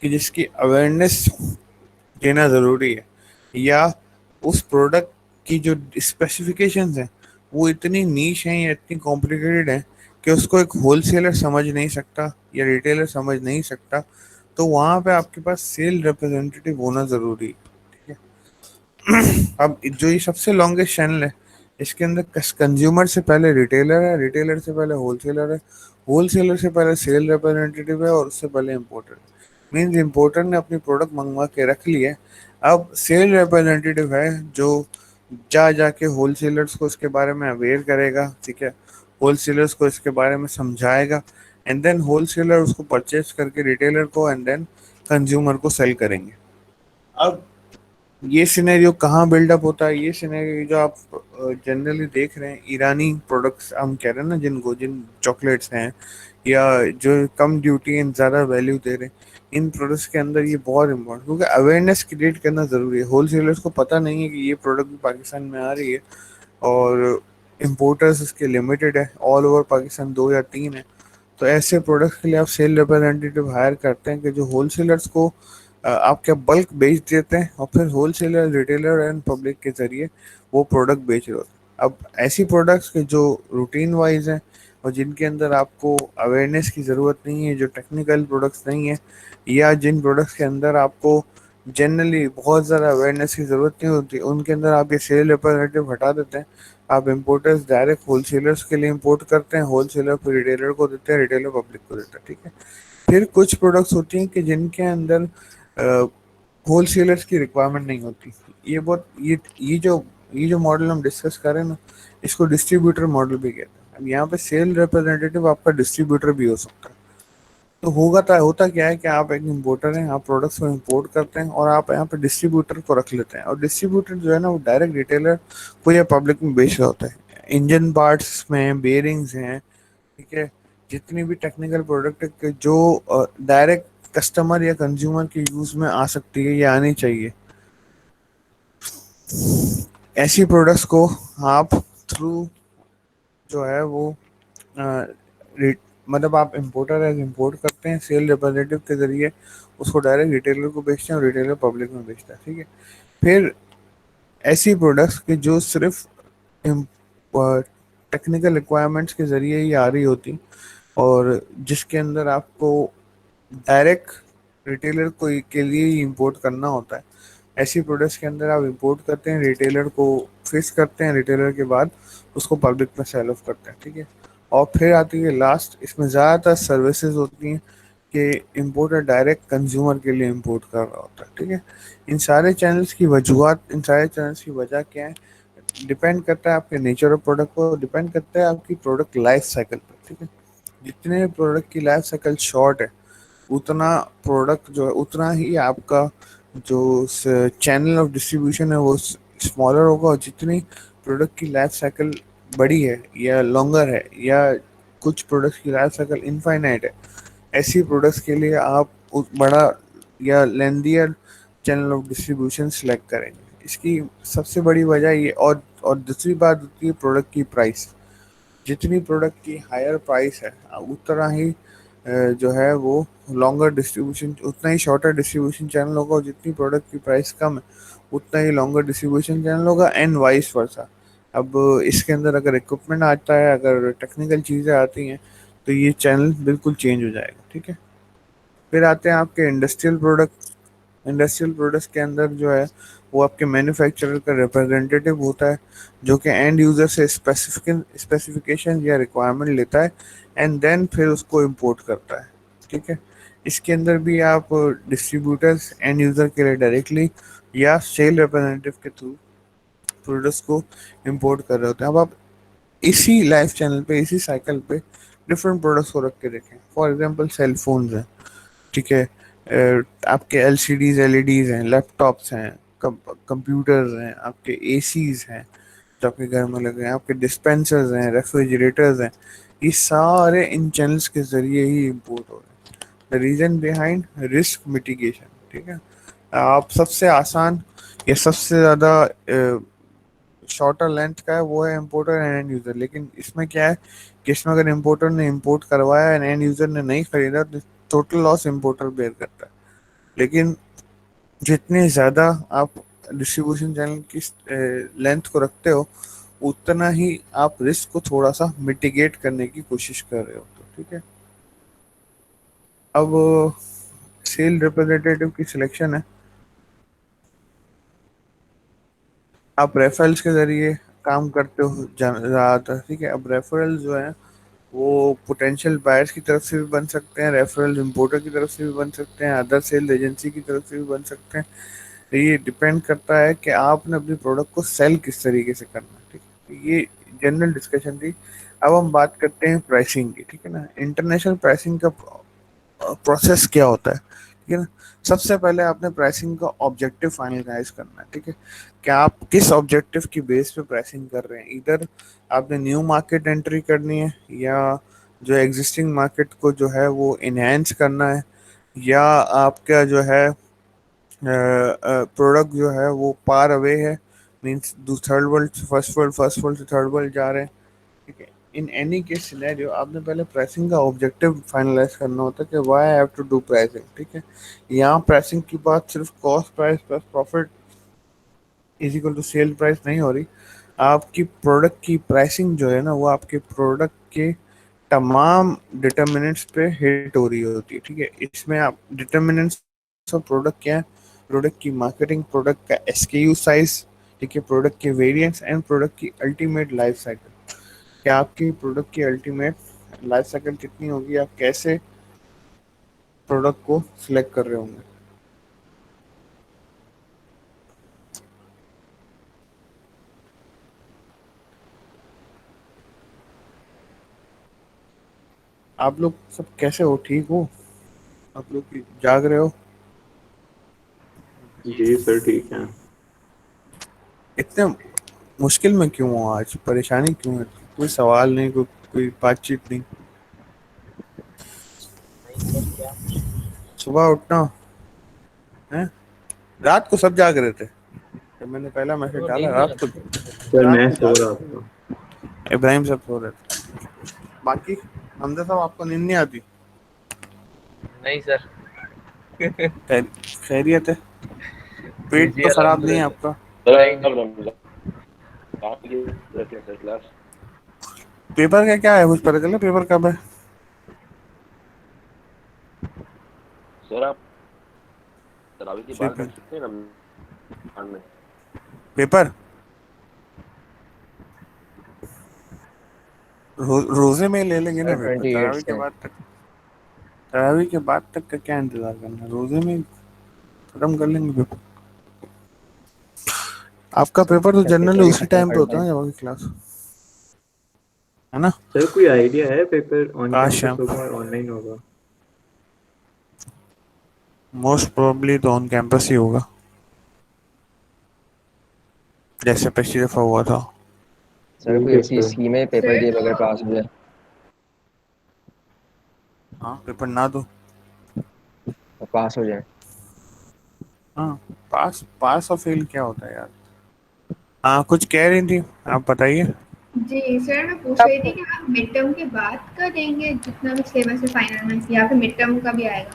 कि जिसकी अवेयरनेस देना ज़रूरी है, या उस प्रोडक्ट की जो स्पेसिफिकेशंस हैं वो इतनी नीश हैं या इतनी कॉम्प्लिकेटेड हैं कि उसको एक होलसेलर समझ नहीं सकता या रिटेलर समझ नहीं सकता, तो वहाँ पे आपके पास सेल रिप्रेजेंटेटिव होना ज़रूरी है, ठीक है। अब जो ये सबसे लॉन्गेस्ट चैनल है, इसके अंदर कंज्यूमर से पहले रिटेलर है, रिटेलर से पहले होलसेलर है, होलसेलर से पहले सेल रिप्रेजेंटेटिव है, और उससे पहले इम्पोर्टर। मीन्स इम्पोर्टर ने अपनी प्रोडक्ट मंगवा के रख ली है, अब सेल रिप्रेजेंटेटिव है जो जा जाके होलसेलर्स को इसके बारे में अवेयर करेगा, ठीक है। होलसेलर्स को इसके बारे में समझाएगा, एंड देन होलसेलर उसको परचेज करके रिटेलर को एंड देन कंज्यूमर को सेल करेंगे। अब ये सिनेरियो कहाँ बिल्डअप होता है? ये सिनेरियो जो आप जनरली देख रहे हैं, ईरानी प्रोडक्ट्स हम कह रहे हैं ना, जिनको, जिन चॉकलेट्स हैं या जो कम ड्यूटी एंड ज़्यादा वैल्यू दे रहे हैं, इन प्रोडक्ट्स के अंदर ये बहुत इंपॉर्टेंट, क्योंकि अवेयरनेस क्रिएट करना ज़रूरी है। होलसेलर्स को पता नहीं है कि ये प्रोडक्ट भी पाकिस्तान में आ रही है, और इम्पोर्टर्स इसके लिमिटेड है, ऑल ओवर पाकिस्तान दो या तीन है। तो ऐसे प्रोडक्ट्स के लिए आप सेल रिप्रेजेंटेटिव हायर करते हैं कि जो होलसेलर्स को आपके बल्क बेच देते हैं, और फिर होलसेलर, रिटेलर एंड पब्लिक के जरिए वो प्रोडक्ट बेच रहे होते हैं। अब ऐसी प्रोडक्ट्स के जो रूटीन वाइज हैं और जिनके अंदर आपको अवेयरनेस की ज़रूरत नहीं है, जो टेक्निकल प्रोडक्ट्स नहीं है, या जिन प्रोडक्ट्स के अंदर आपको जनरली बहुत ज़्यादा अवेयरनेस की ज़रूरत नहीं होती, उनके अंदर आप ये सेल रिप्रेजेंटेटिव हटा देते हैं। आप इम्पोर्टर्स डायरेक्ट होलसेलर्स के लिए इंपोर्ट करते हैं, होलसेलर फिर रिटेलर को देते हैं, रिटेलर पब्लिक को देता है, ठीक है। फिर कुछ प्रोडक्ट्स होती हैं कि जिनके अंदर होलसेलर्स की रिक्वायरमेंट नहीं होती। ये बहुत ये जो मॉडल हम डिस्कस करें ना, इसको डिस्ट्रीब्यूटर मॉडल भी कहते हैं। अब यहाँ पे सेल रिप्रेजेंटेटिव आपका डिस्ट्रीब्यूटर भी हो सकता है। तो होता क्या है कि आप एक इम्पोर्टर हैं, आप प्रोडक्ट्स को इम्पोर्ट करते हैं और आप यहाँ पे डिस्ट्रीब्यूटर को रख लेते हैं, और डिस्ट्रीब्यूटर जो है ना, वो डायरेक्ट रिटेलर को या पब्लिक में बेच रहा होता है। इंजन पार्ट्स में बेरिंग्स हैं, ठीक है, जितनी भी टेक्निकल प्रोडक्ट है जो डायरेक्ट कस्टमर या कंज्यूमर के यूज में आ सकती है या आनी चाहिए, ऐसी प्रोडक्ट्स को आप थ्रू जो है वो अ, रि- मतलब आप इम्पोर्टर एज इम्पोर्ट करते हैं, सेल रिप्रेजेंटेटिव के जरिए उसको डायरेक्ट रिटेलर को बेचते हैं, और रिटेलर पब्लिक में बेचता है, ठीक है। फिर ऐसी प्रोडक्ट्स के जो सिर्फ टेक्निकल रिक्वायरमेंट्स के जरिए ही आ रही होती, और जिसके अंदर आपको डायरेक्ट रिटेलर को के लिए ही इंपोर्ट करना होता है, ऐसी प्रोडक्ट्स के अंदर आप इंपोर्ट करते हैं, रिटेलर को फिक्स करते हैं, रिटेलर के बाद उसको पब्लिक में सेल ऑफ करते हैं, ठीक है। और फिर आती है लास्ट, इसमें ज़्यादातर सर्विसेज होती हैं कि इम्पोर्टर डायरेक्ट कंज्यूमर के लिए इंपोर्ट कर रहा होता है, ठीक है। इन सारे चैनल्स की वजह क्या है, डिपेंड करता है आपके नेचर ऑफ प्रोडक्ट को, डिपेंड करता है आपकी प्रोडक्ट लाइफ साइकिल पर, ठीक है। जितने प्रोडक्ट की लाइफ साइकिल शॉर्ट है, उतना प्रोडक्ट जो है, उतना ही आपका जो चैनल ऑफ डिस्ट्रीब्यूशन है वो स्मॉलर होगा, और जितनी प्रोडक्ट की लाइफ साइकिल बड़ी है या लॉन्गर है, या कुछ प्रोडक्ट्स की लाइफ साइकिल इनफाइनाइट है, ऐसी प्रोडक्ट्स के लिए आप बड़ा या लेंदियर चैनल ऑफ डिस्ट्रीब्यूशन सेलेक्ट करेंगे। इसकी सबसे बड़ी वजह ये, और दूसरी बात होती है प्रोडक्ट की प्राइस। जितनी प्रोडक्ट की हायर प्राइस है, उतना ही जो है वो लॉन्गर डिस्ट्रीब्यूशन, उतना ही शॉर्टर डिस्ट्रीब्यूशन चैनल होगा, और जितनी प्रोडक्ट की प्राइस कम है, उतना ही लॉन्गर डिस्ट्रीब्यूशन चैनल होगा, एंड वाइस वर्सा। अब इसके अंदर अगर इक्विपमेंट आता है, अगर टेक्निकल चीज़ें आती हैं, तो ये चैनल बिल्कुल चेंज हो जाएगा, ठीक है। फिर आते हैं आपके इंडस्ट्रियल प्रोडक्ट। इंडस्ट्रियल प्रोडक्ट्स के अंदर जो है वो आपके मैन्युफैक्चरर का रिप्रेजेंटेटिव होता है, जो कि एंड यूज़र से स्पेसिफिकेशन या रिक्वायरमेंट लेता है, एंड देन फिर उसको इंपोर्ट करता है, ठीक है। इसके अंदर भी आप डिस्ट्रीब्यूटर्स एंड यूज़र के लिए डायरेक्टली या सेल रिप्रेजेंटेटिव के थ्रू प्रोडक्ट्स को इंपोर्ट कर रहे होते हैं। अब आप इसी लाइफ चैनल पे, इसी साइकिल पे डिफरेंट प्रोडक्ट्स को रख के देखें। फॉर एग्जांपल सेल फोन्स हैं, ठीक है, आपके एलसीडीज एलईडीज हैं, लैपटॉप्स हैं, कंप्यूटर्स हैं, आपके एसीज हैं जो आपके घर में लगे हैं, आपके डिस्पेंसर्स हैं, रेफ्रिजरेटर्स हैं, ये सारे इन चैनल्स के जरिए ही इंपोर्ट हो रहे हैं। The reason behind risk mitigation, ठीक है। आप सबसे आसान या सबसे ज़्यादा शॉर्टर लेंथ का है वो है इम्पोर्टर एंड एंड यूज़र, लेकिन इसमें क्या है कि इसमें अगर इम्पोर्टर ने इम्पोर्ट करवाया एंड एंड यूज़र ने नहीं खरीदा, तो टोटल लॉस इम्पोर्टर बेयर करता है। लेकिन जितने ज़्यादा आप डिस्ट्रीब्यूशन चैनल की लेंथ को रखते हो, उतना ही आप रिस्क को थोड़ा सा मिटिगेट करने की कोशिश कर रहे हो, तो ठीक है। अब सेल रिप्रेजेंटेटिव की सिलेक्शन है, आप रेफरल्स के ज़रिए काम करते हो ज़्यादातर, ठीक है। अब रेफरल जो है वो पोटेंशियल बायर्स की तरफ से भी बन सकते हैं, रेफरल इम्पोर्टर की तरफ से भी बन सकते हैं, अदर सेल एजेंसी की तरफ से भी बन सकते हैं। तो ये डिपेंड करता है कि आपने अपनी प्रोडक्ट को सेल किस तरीके से करना है, ठीक है। तो ये जनरल डिस्कशन थी। अब हम बात करते हैं प्राइसिंग की, ठीक है ना। इंटरनेशनल प्राइसिंग का प्रोसेस क्या होता है, ठीक है ना। सबसे पहले आपने प्राइसिंग का ऑब्जेक्टिव फाइनलाइज करना है, ठीक है। क्या आप किस ऑब्जेक्टिव की बेस पे प्राइसिंग कर रहे हैं, इधर आपने न्यू मार्केट एंट्री करनी है, या जो एग्जिस्टिंग मार्केट को जो है वो इनहेंस करना है, या आपका जो है प्रोडक्ट जो है वो पार अवे है, means third world first world, first world से थर्ड वर्ल्ड जा रहे हैं, ठीक है। इन एनी केस सिनेरियो आपने पहले प्राइसिंग का ऑब्जेक्टिव फाइनलाइज करना होता है कि why I have to do pricing, ठीक है। यहाँ प्राइसिंग की बात सिर्फ cost price plus profit is equal to sale price नहीं हो रही। आपकी प्रोडक्ट की प्राइसिंग जो है ना वो आपके प्रोडक्ट के तमाम डिटर्मिनेंट्स पे हिट हो रही होती है, ठीक है। इसमें आप डिटर्मिनेंट्स ऑफ प्रोडक्ट क्या है, प्रोडक्ट की मार्केटिंग, प्रोडक्ट का एसकेयू साइज, ठीक है, प्रोडक्ट के वेरिएंट्स एंड प्रोडक्ट की अल्टीमेट लाइफ साइकिल। क्या आपकी प्रोडक्ट की अल्टीमेट लाइफ साइकिल कितनी होगी, आप कैसे प्रोडक्ट को सिलेक्ट कर रहे होंगे। आप लोग सब कैसे हो, ठीक हो, आप लोग जाग रहे हो। जी सर ठीक है। इतने मुश्किल में क्यों हो आज, परेशानी क्यों है, कोई सवाल नहीं, कोई बातचीत नहीं। नहीं सर क्या। सुबह उठना है, रात को सब जाग रहे थे जब मैंने पहला मैसेज वो डाला, नींद नहीं आती सर मुझे। सर रात मैं को सो जाग रहा रहे था। थे। इब्राहिम सब सो रहे थे। बाकी हमजा साहब आपको नींद नहीं आती। नहीं सर। खैर- खैरियत है, पेट जी तो खराब नहीं है अल्हम्दुलिल्लाह। आपका। नहीं नहीं। Sir class. पेपर का क्या है, कुछ पता चला पेपर कब है। सर आप तरावी की बात सीपी रख सकते हैं रमजान में। पेपर रोजे में ले लेंगे ना सर पेपर, 28 तरावी के से। बाद तक। तरावी के बाद तक का क्या इंतजार करना, रोजे में खत्म कर लेंगे पेपर। आपका सर पेपर तो सर जनरली पेपर ही उसी खत्म टाइम पे कर होता दें। है ना जब आपकी क्लास, है ना। सर कोई आइडिया है, पेपर ऑन काश कैंपस यार, होगा और ऑनलाइन होगा? मोस्ट प्रोबेबली तो ऑन कैंपस ही होगा, जैसे पिछली दफा हुआ था। सर ठीक कोई है ऐसी सर। स्कीम है पेपर दिए बगैर पास हो जाए। हाँ, पेपर ना दो। और पास हो जाए। हाँ, पास पास और फेल क्या होता है यार। हाँ, कुछ कह रही थी, आप बताइए। जी सर, मैं पूछ रही थी कि आप मिड टर्म के बाद का देंगे जितना भी सिलेबस है फाइनल में, या फिर मिड टर्म का भी आएगा?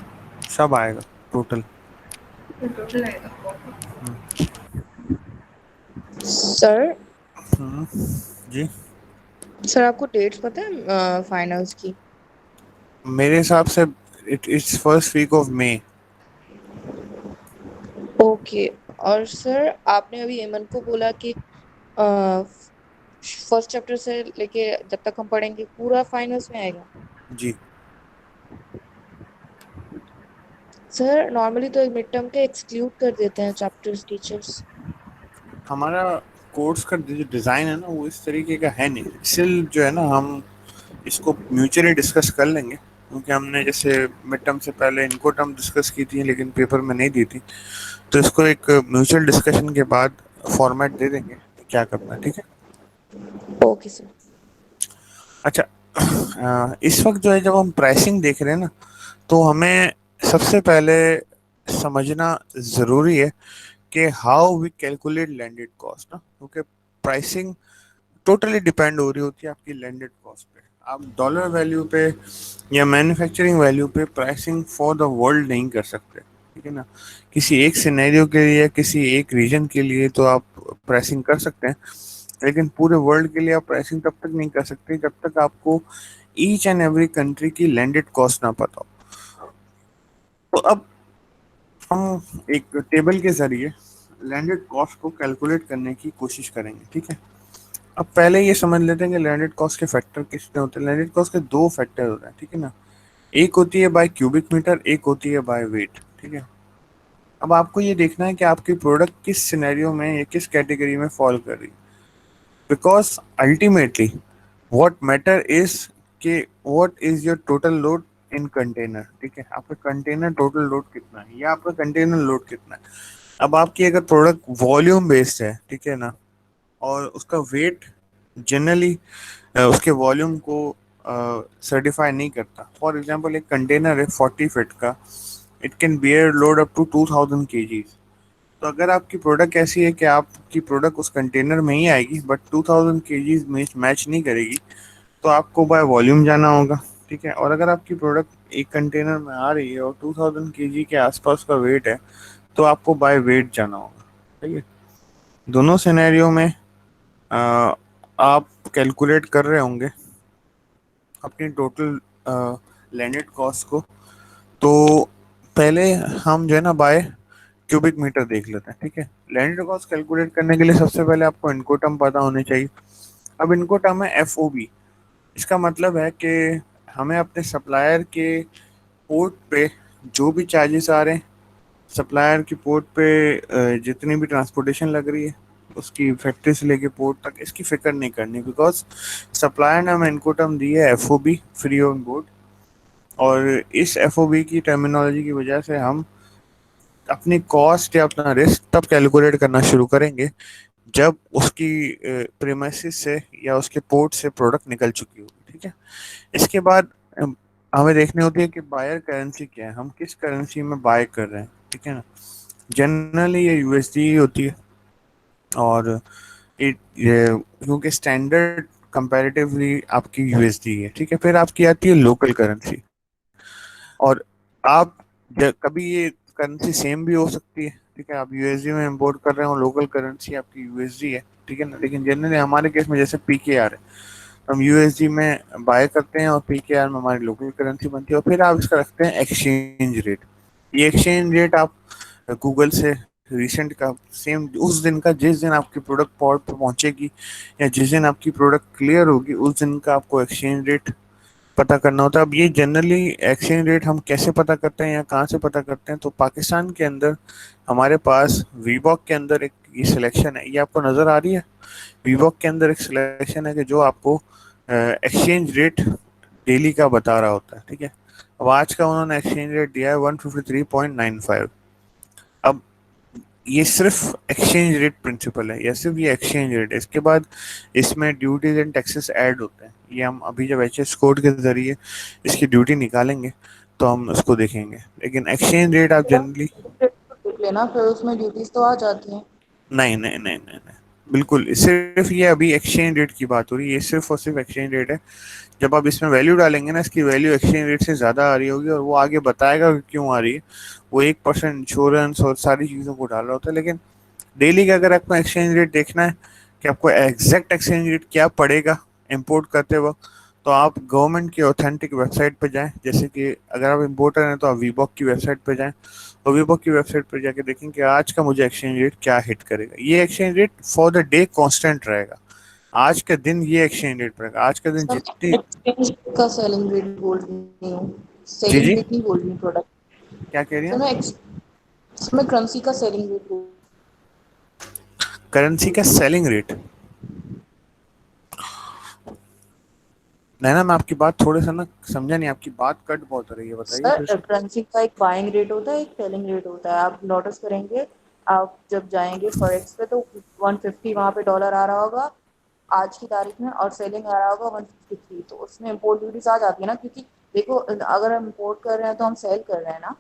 सब आएगा टोटल। तो टोटल आएगा। सर हम्म, जी। सर आपको डेट्स पता है फाइनल्स की? मेरे हिसाब से it it's first week of May. Okay. और सर आपने अभी एमन को बोला कि फर्स्ट चैप्टर से लेके जब तक हम पढ़ेंगे पूरा फाइनल्स में आएगा। जी। सर नॉर्मली तो मिड टर्म के एक्सक्लूड कर देते हैं चैप्टर्स टीचर्स। हमारा कोर्स का जो डिज़ाइन है ना वो इस तरीके का है नहीं, स्टिल जो है ना हम इसको म्यूचुअली डिस्कस कर लेंगे, क्योंकि हमने जैसे मिड टर्म से पहले इनको टर्म डिस्कस की थी लेकिन पेपर में नहीं दी थी। तो इसको एक म्यूचुअल डिस्कशन के बाद फॉर्मेट दे देंगे कि क्या करना है, ठीक है। Okay sir. अच्छा, इस वक्त जो है जब हम प्राइसिंग देख रहे हैं ना, तो हमें सबसे पहले समझना ज़रूरी है कि how we calculate landed cost ना, क्योंकि प्राइसिंग टोटली डिपेंड हो रही होती है आपकी लैंडेड कॉस्ट पे। आप डॉलर वैल्यू पे या मैन्युफैक्चरिंग वैल्यू पे प्राइसिंग फॉर द वर्ल्ड नहीं कर सकते, ठीक है ना। किसी एक सिनेरियो के लिए, किसी एक रीजन के लिए तो आप प्राइसिंग कर सकते हैं, लेकिन पूरे वर्ल्ड के लिए आप प्राइसिंग तब तक नहीं कर सकते जब तक आपको ईच एंड एवरी कंट्री की लैंडेड कॉस्ट ना पता हो। तो अब हम एक टेबल के जरिए लैंडेड कॉस्ट को कैलकुलेट करने की कोशिश करेंगे, ठीक है। अब पहले ये समझ लेते हैं कि लैंडेड कॉस्ट के फैक्टर कितने होते हैं। लैंडेड कॉस्ट के दो फैक्टर होते हैं, ठीक है ना। एक होती है बाय क्यूबिक मीटर, एक होती है बाय वेट, ठीक है। अब आपको ये देखना है कि आपकी प्रोडक्ट किस सिनेरियो में या किस कैटेगरी में फॉल कर रही है, because ultimately what matter is कि what is your total load in container, ठीक है, आपका कंटेनर टोटल लोड कितना है या आपका कंटेनर लोड कितना है। अब आपकी अगर प्रोडक्ट वॉल्यूम बेस्ड है, ठीक है ना, और उसका वेट जनरली उसके वॉल्यूम को सर्टिफाई नहीं करता। फॉर एग्जांपल एक कंटेनर है 40 फीट का, it can bear load up to 2000 KGs. तो अगर आपकी प्रोडक्ट ऐसी है कि आपकी प्रोडक्ट उस कंटेनर में ही आएगी बट 2000 केजीज मैच नहीं करेगी, तो आपको बाय वॉल्यूम जाना होगा, ठीक है। और अगर आपकी प्रोडक्ट एक कंटेनर में आ रही है और 2000 केजी के आसपास का वेट है, तो आपको बाय वेट जाना होगा, ठीक है। दोनों सिनेरियो में आप कैलकुलेट कर रहे होंगे अपनी टोटल लैंडेड कॉस्ट को। तो पहले हम जो है ना बाय क्यूबिक मीटर देख लेते हैं, ठीक है। लैंडेड कॉस्ट कैलकुलेट करने के लिए सबसे पहले आपको इनको टर्म पता होने चाहिए। अब इनको टर्म है एफओबी। इसका मतलब है कि हमें अपने सप्लायर के पोर्ट पे जो भी चार्जेस आ रहे हैं, सप्लायर की पोर्ट पे जितनी भी ट्रांसपोर्टेशन लग रही है उसकी फैक्ट्री से लेके पोर्ट तक, इसकी फिक्र नहीं करनी, बिकॉज सप्लायर ने हमें इनको टर्म दी है एफओबी, फ्री ऑन बोर्ड। और इस एफओबी की टर्मिनोलॉजी की वजह से हम अपनी कॉस्ट या अपना रिस्क तब कैलकुलेट करना शुरू करेंगे जब उसकी प्रीमाइसिस से या उसके पोर्ट से प्रोडक्ट निकल चुकी होगी, ठीक है। इसके बाद हमें देखनी होती है कि बायर करेंसी क्या है, हम किस करेंसी में बाय कर रहे हैं, ठीक है ना। जनरली ये यूएसडी होती है, और ये क्योंकि स्टैंडर्ड कंपैरेटिवली आपकी यूएसडी है, ठीक है। फिर आपकी आती है लोकल करेंसी, और आप कभी ये करेंसी सेम भी हो सकती है, ठीक है। आप यूएसडी में इंपोर्ट कर रहे हो, लोकल करेंसी आपकी यूएसडी है, ठीक है ना। लेकिन जनरली हमारे केस में जैसे पीकेआर है, हम यूएसडी में बाय करते हैं और पीकेआर में हमारी लोकल करेंसी बनती है। और फिर आप इसका रखते हैं एक्सचेंज रेट। ये एक्सचेंज रेट आप गूगल से रिसेंट का सेम उस दिन का, जिस दिन आपकी प्रोडक्ट पोर्ट पे पहुंचेगी या जिस दिन आपकी प्रोडक्ट क्लियर होगी, उस दिन का आपको एक्सचेंज रेट पता करना होता है। अब ये जनरली एक्सचेंज रेट हम कैसे पता करते हैं या कहाँ से पता करते हैं, तो पाकिस्तान के अंदर हमारे पास वीबॉक के अंदर एक ये सिलेक्शन है, ये आपको नज़र आ रही है। वीबॉक के अंदर एक सिलेक्शन है कि जो आपको एक्सचेंज रेट डेली का बता रहा होता है, ठीक है। अब आज का उन्होंने एक्सचेंज रेट दिया है 153.95। अब ये सिर्फ एक्सचेंज रेट प्रिंसिपल है, या सिर्फ ये एक्सचेंज रेट है। इसके बाद इसमें ड्यूटीज एंड टैक्सेस ऐड होते हैं। ये हम अभी जब एच एस कोड के जरिए इसकी ड्यूटी निकालेंगे तो हम उसको देखेंगे, लेकिन एक्सचेंज रेट आप जनरली देख लेना, फिर उसमें ड्यूटीज तो आ जाती हैं। नहीं नहीं नहीं नहीं नहीं, बिल्कुल सिर्फ ये अभी एक्सचेंज रेट की बात हो रही है, ये सिर्फ और सिर्फ एक्सचेंज रेट है। जब आप इसमें वैल्यू डालेंगे ना, इसकी वैल्यू एक्सचेंज रेट से ज़्यादा आ रही होगी, और वो आगे बताएगा कि क्यों आ रही है। वो 1% इंश्योरेंस और सारी चीज़ों को डाल रहा होता है। लेकिन डेली का अगर आपको एक्सचेंज रेट देखना है कि आपको एग्जैक्ट एक्सचेंज रेट क्या पड़ेगा इंपोर्ट करते वक्त, तो आप गवर्नमेंट की ऑथेंटिक वेबसाइट पर जाएं। जैसे कि अगर आप इंपोर्टर हैं तो आप वीबॉक की वेबसाइट पर जाएं, और वीबॉक की वेबसाइट पर जाके देखें कि आज का मुझे एक्सचेंज रेट क्या हिट करेगा। ये exchange rate for the day constant रहेगा, आज के दिन ये एक्सचेंज रेट रहेगा। आज के दिन सर, जितनी एक्सचेंज का सेलिंग रेट बोल रही हूँ, जी सेलिंग जी रेट नहीं बोल रही हूँ प्रोडक्ट। क्या कह रही सर हैं? मैं इसमें करेंसी का सेलिंग रेट बोल। करेंसी का सेलिंग रेट? नैना, मैं आपकी बात थोड़े सा ना समझा नहीं, आपकी बात कट बहुत हो रही है, बताइए फिर सर से। करेंसी का एक बाइंग रेट होता है, एक सेलिंग रेट होता है। आप नोटिस करेंगे, आप जब जाएंगे फॉरेक्स पे तो 150 वहाँ पे डॉलर आ रहा होगा आज की तारीख में, और सेलिंग आ रहा होगा 153। तो उसमें इम्पोर्ट ड्यूटीज आ जाती है ना, क्योंकि देखो अगर हम इम्पोर्ट कर रहे हैं तो हम सेल कर रहे हैं ना।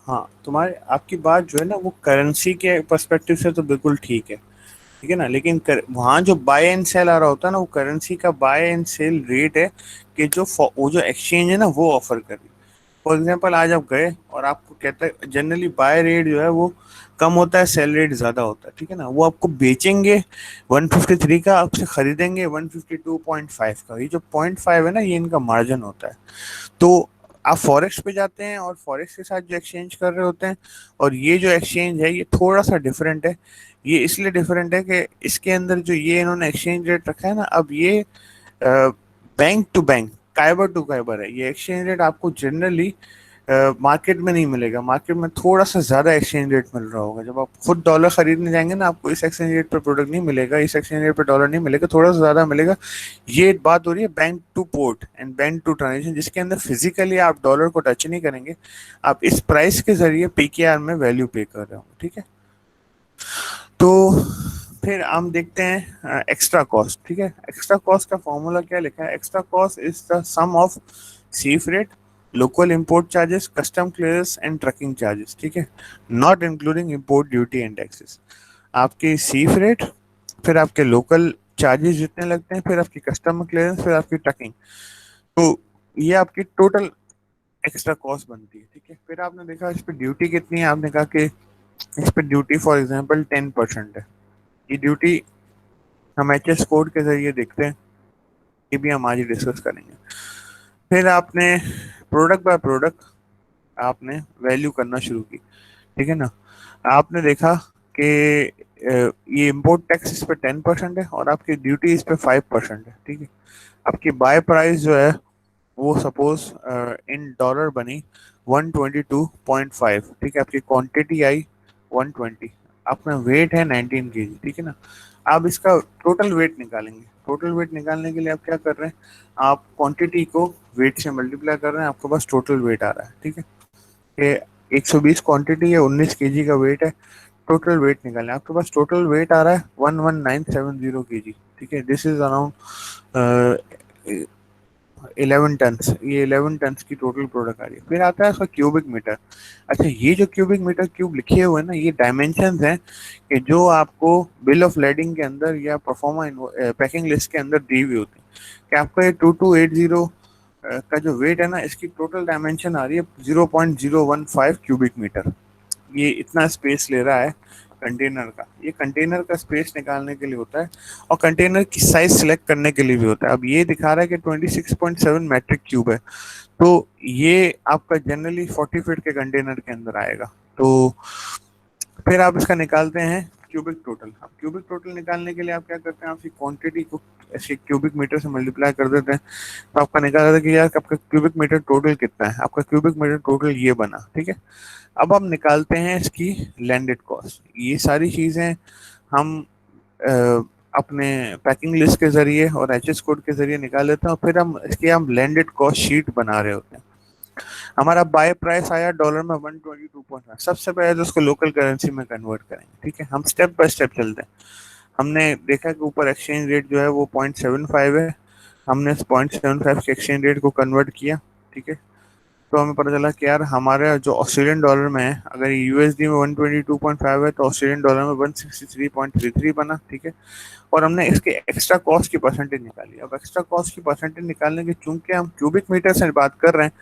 हाँ, तुम्हारी आपकी बात जो है ना वो करेंसी के पर्सपेक्टिव से तो बिल्कुल ठीक है, ठीक है ना। लेकिन वहाँ जो बाय एंड सेल आ रहा होता है ना, वो करेंसी का बाय एंड सेल रेट है कि जो वो जो एक्सचेंज है ना वो ऑफर कर रही है। फॉर एग्जाम्पल आज आप गए और आपको कहता है, जनरली बाय रेट जो है वो कम होता है, सेल रेट ज़्यादा होता है, ठीक है ना। वो आपको बेचेंगे 153 का, आपसे खरीदेंगे 152.5 का। ये जो 0.5 है ना, ये इनका मार्जिन होता है। तो आप फॉरेक्स पे जाते हैं और फॉरेक्स के साथ जो एक्सचेंज कर रहे होते हैं, और ये जो एक्सचेंज है ये थोड़ा सा डिफरेंट है। ये इसलिए डिफरेंट है कि इसके अंदर जो ये इन्होंने एक्सचेंज रेट रखा है ना, अब ये बैंक टू बैंक, काइबर टू काइबर है। ये एक्सचेंज रेट आपको जनरली मार्केट में नहीं मिलेगा। मार्केट में थोड़ा सा ज्यादा एक्सचेंज रेट मिल रहा होगा। जब आप खुद डॉलर खरीदने जाएंगे ना, आपको इस एक्सचेंज रेट पर प्रोडक्ट नहीं मिलेगा, इस एक्सचेंज रेट पर डॉलर नहीं मिलेगा, थोड़ा सा ज्यादा मिलेगा। ये बात हो रही है bank to port and bank to transaction, जिसके अंदर फिजिकली आप डॉलर को टच नहीं करेंगे, आप इस प्राइस के जरिए पीकेआर में वैल्यू पे कर रहे हो। ठीक है, तो फिर हम देखते हैं एक्स्ट्रा कॉस्ट। ठीक है, एक्स्ट्रा कॉस्ट का फॉर्मूला क्या लिखा है? Extra cost is the sum of sea freight, local import charges, custom clearance and trucking charges. ठीक है, not including import duty and taxes. आपकी सी फ्रेट, फिर आपके लोकल चार्जेस जितने लगते हैं, फिर आपकी कस्टम क्लियरेंस, फिर आपकी ट्रकिंग, तो ये आपकी टोटल एक्स्ट्रा कॉस्ट बनती है। ठीक है, फिर आपने देखा इस पे ड्यूटी कितनी है, आपने कहा कि इस पे ड्यूटी फॉर एग्जांपल 10% है। ये ड्यूटी हम एचएस कोड के जरिए देखते हैं, ये भी हम आज ही डिस्कस करेंगे। फिर आपने प्रोडक्ट बाय प्रोडक्ट आपने वैल्यू करना शुरू की। ठीक है ना, आपने देखा कि ये इंपोर्ट टैक्स इस पे 10% है और आपकी ड्यूटी इस पे 5% है। ठीक है, आपकी बाय प्राइस जो है वो सपोज इन डॉलर बनी 122.5। ठीक है, आपकी क्वांटिटी आई 120, अपना वेट है 19 केजी। ठीक है ना, आप इसका टोटल वेट निकालेंगे। टोटल वेट निकालने के लिए आप क्या कर रहे हैं, आप क्वांटिटी को वेट से मल्टीप्लाई कर रहे हैं, आपके पास टोटल वेट आ रहा है। ठीक है, ये 120 क्वांटिटी है, 19 केजी का वेट है, टोटल वेट निकालें। आपके पास टोटल वेट आ रहा है 11970 केजी। ठीक है, दिस इज अराउंड 11 टन्स। ये 11 टन्स की टोटल प्रोडक्ट आ रही है। फिर आता है उसका क्यूबिक मीटर। अच्छा, ये जो क्यूबिक मीटर क्यूब लिखे हुए हैं ना, ये डायमेंशंस हैं कि जो आपको बिल ऑफ लेडिंग के अंदर या परफॉर्मा पैकिंग लिस्ट के अंदर दी हुई होती है कि आपका ये 2280 का जो वेट है ना, इसकी टोटल डायमेंशन आ रही है 0.015 क्यूबिक मीटर। ये इतना स्पेस ले रहा है कंटेनर का। ये कंटेनर का स्पेस निकालने के लिए होता है और कंटेनर की साइज सिलेक्ट करने के लिए भी होता है। अब ये दिखा रहा है कि 26.7 मैट्रिक क्यूब है, तो ये आपका जनरली 40 फीट के कंटेनर के अंदर आएगा। तो फिर आप इसका निकालते हैं क्यूबिक टोटल। अब क्यूबिक टोटल निकालने के लिए आप क्या करते हैं, आपकी क्वांटिटी को ऐसे क्यूबिक मीटर से मल्टीप्लाई कर देते हैं, तो आपका निकाल रहा है कि यार आपका क्यूबिक मीटर टोटल कितना है। आपका क्यूबिक मीटर टोटल ये बना। ठीक है, अब हम निकालते हैं इसकी लैंडेड कॉस्ट। ये सारी चीज़ें हम अपने पैकिंग लिस्ट के जरिए और एचएस कोड के जरिए निकाल लेते हैं और फिर हम लैंडेड कॉस्ट शीट बना रहे होते हैं। हमारा बाय प्राइस आया डॉलर में 122.5। सबसे पहले तो उसको लोकल करेंसी में कन्वर्ट करेंगे। ठीक है, हम स्टेप बाय स्टेप चलते हैं। हमने देखा कि ऊपर एक्सचेंज रेट जो है वो 0.75 है, हमने इस 0.75 के एक्सचेंज रेट को कन्वर्ट किया। ठीक है, तो हमें पता चला कि यार हमारे जो ऑस्ट्रेलियन डॉलर में है, अगर यूएसडी में 122.5 है तो ऑस्ट्रेलियन डॉलर में 163.33 बना। ठीक है, और हमने इसके एक्स्ट्रा कॉस्ट की परसेंटेज निकाली। अब एक्स्ट्रा कॉस्ट की परसेंटेज निकालने की, चूंकि हम क्यूबिक मीटर से बात कर रहे हैं,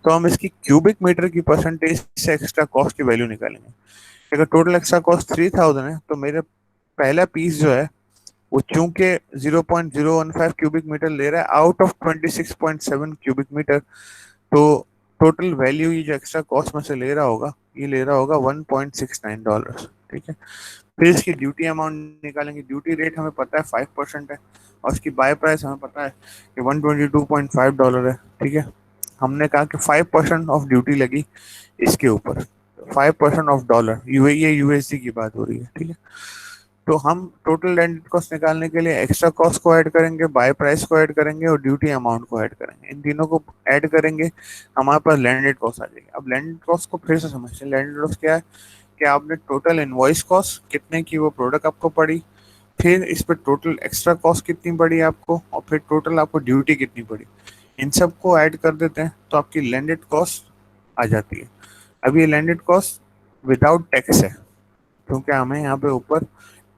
तो हम इसकी क्यूबिक मीटर की परसेंटेज से एक्स्ट्रा कॉस्ट की वैल्यू निकालेंगे। अगर टोटल एक्स्ट्रा कॉस्ट 3000 है, तो मेरे पहला पीस जो है वो चूंकि 0.015 क्यूबिक मीटर ले रहा है आउट ऑफ 26.7 क्यूबिक मीटर, तो टोटल वैल्यू ये जो एक्स्ट्रा कॉस्ट में से ले रहा होगा, ये ले रहा होगा $1.69। ठीक है, फिर इसकी ड्यूटी अमाउंट निकालेंगे। ड्यूटी रेट हमें पता है 5% है और इसकी बाय प्राइस हमें पता है कि $122.5 है। ठीक है, हमने कहा कि 5% ऑफ ड्यूटी लगी इसके ऊपर, 5% ऑफ डॉलर, ये यूएसडी की बात हो रही है। ठीक है, तो हम टोटल लैंडेड कॉस्ट निकालने के लिए एक्स्ट्रा कॉस्ट को ऐड करेंगे, बाय प्राइस को ऐड करेंगे और ड्यूटी अमाउंट को ऐड करेंगे। इन तीनों को ऐड करेंगे, हमारे पास लैंडेड कॉस्ट आ जाएगी। अब लैंडेड कॉस्ट को फिर से समझते हैं। लैंडेड कॉस्ट क्या है कि आपने टोटल इनवॉइस कॉस्ट कितने की वो प्रोडक्ट आपको पड़ी, फिर इस पर टोटल एक्स्ट्रा कॉस्ट कितनी पड़ी आपको, और फिर टोटल आपको ड्यूटी कितनी पड़ी, इन सब को ऐड कर देते हैं तो आपकी लैंडेड कॉस्ट आ जाती है। अब ये लैंडेड कॉस्ट विदाउट टैक्स है, क्योंकि हमें यहाँ पे ऊपर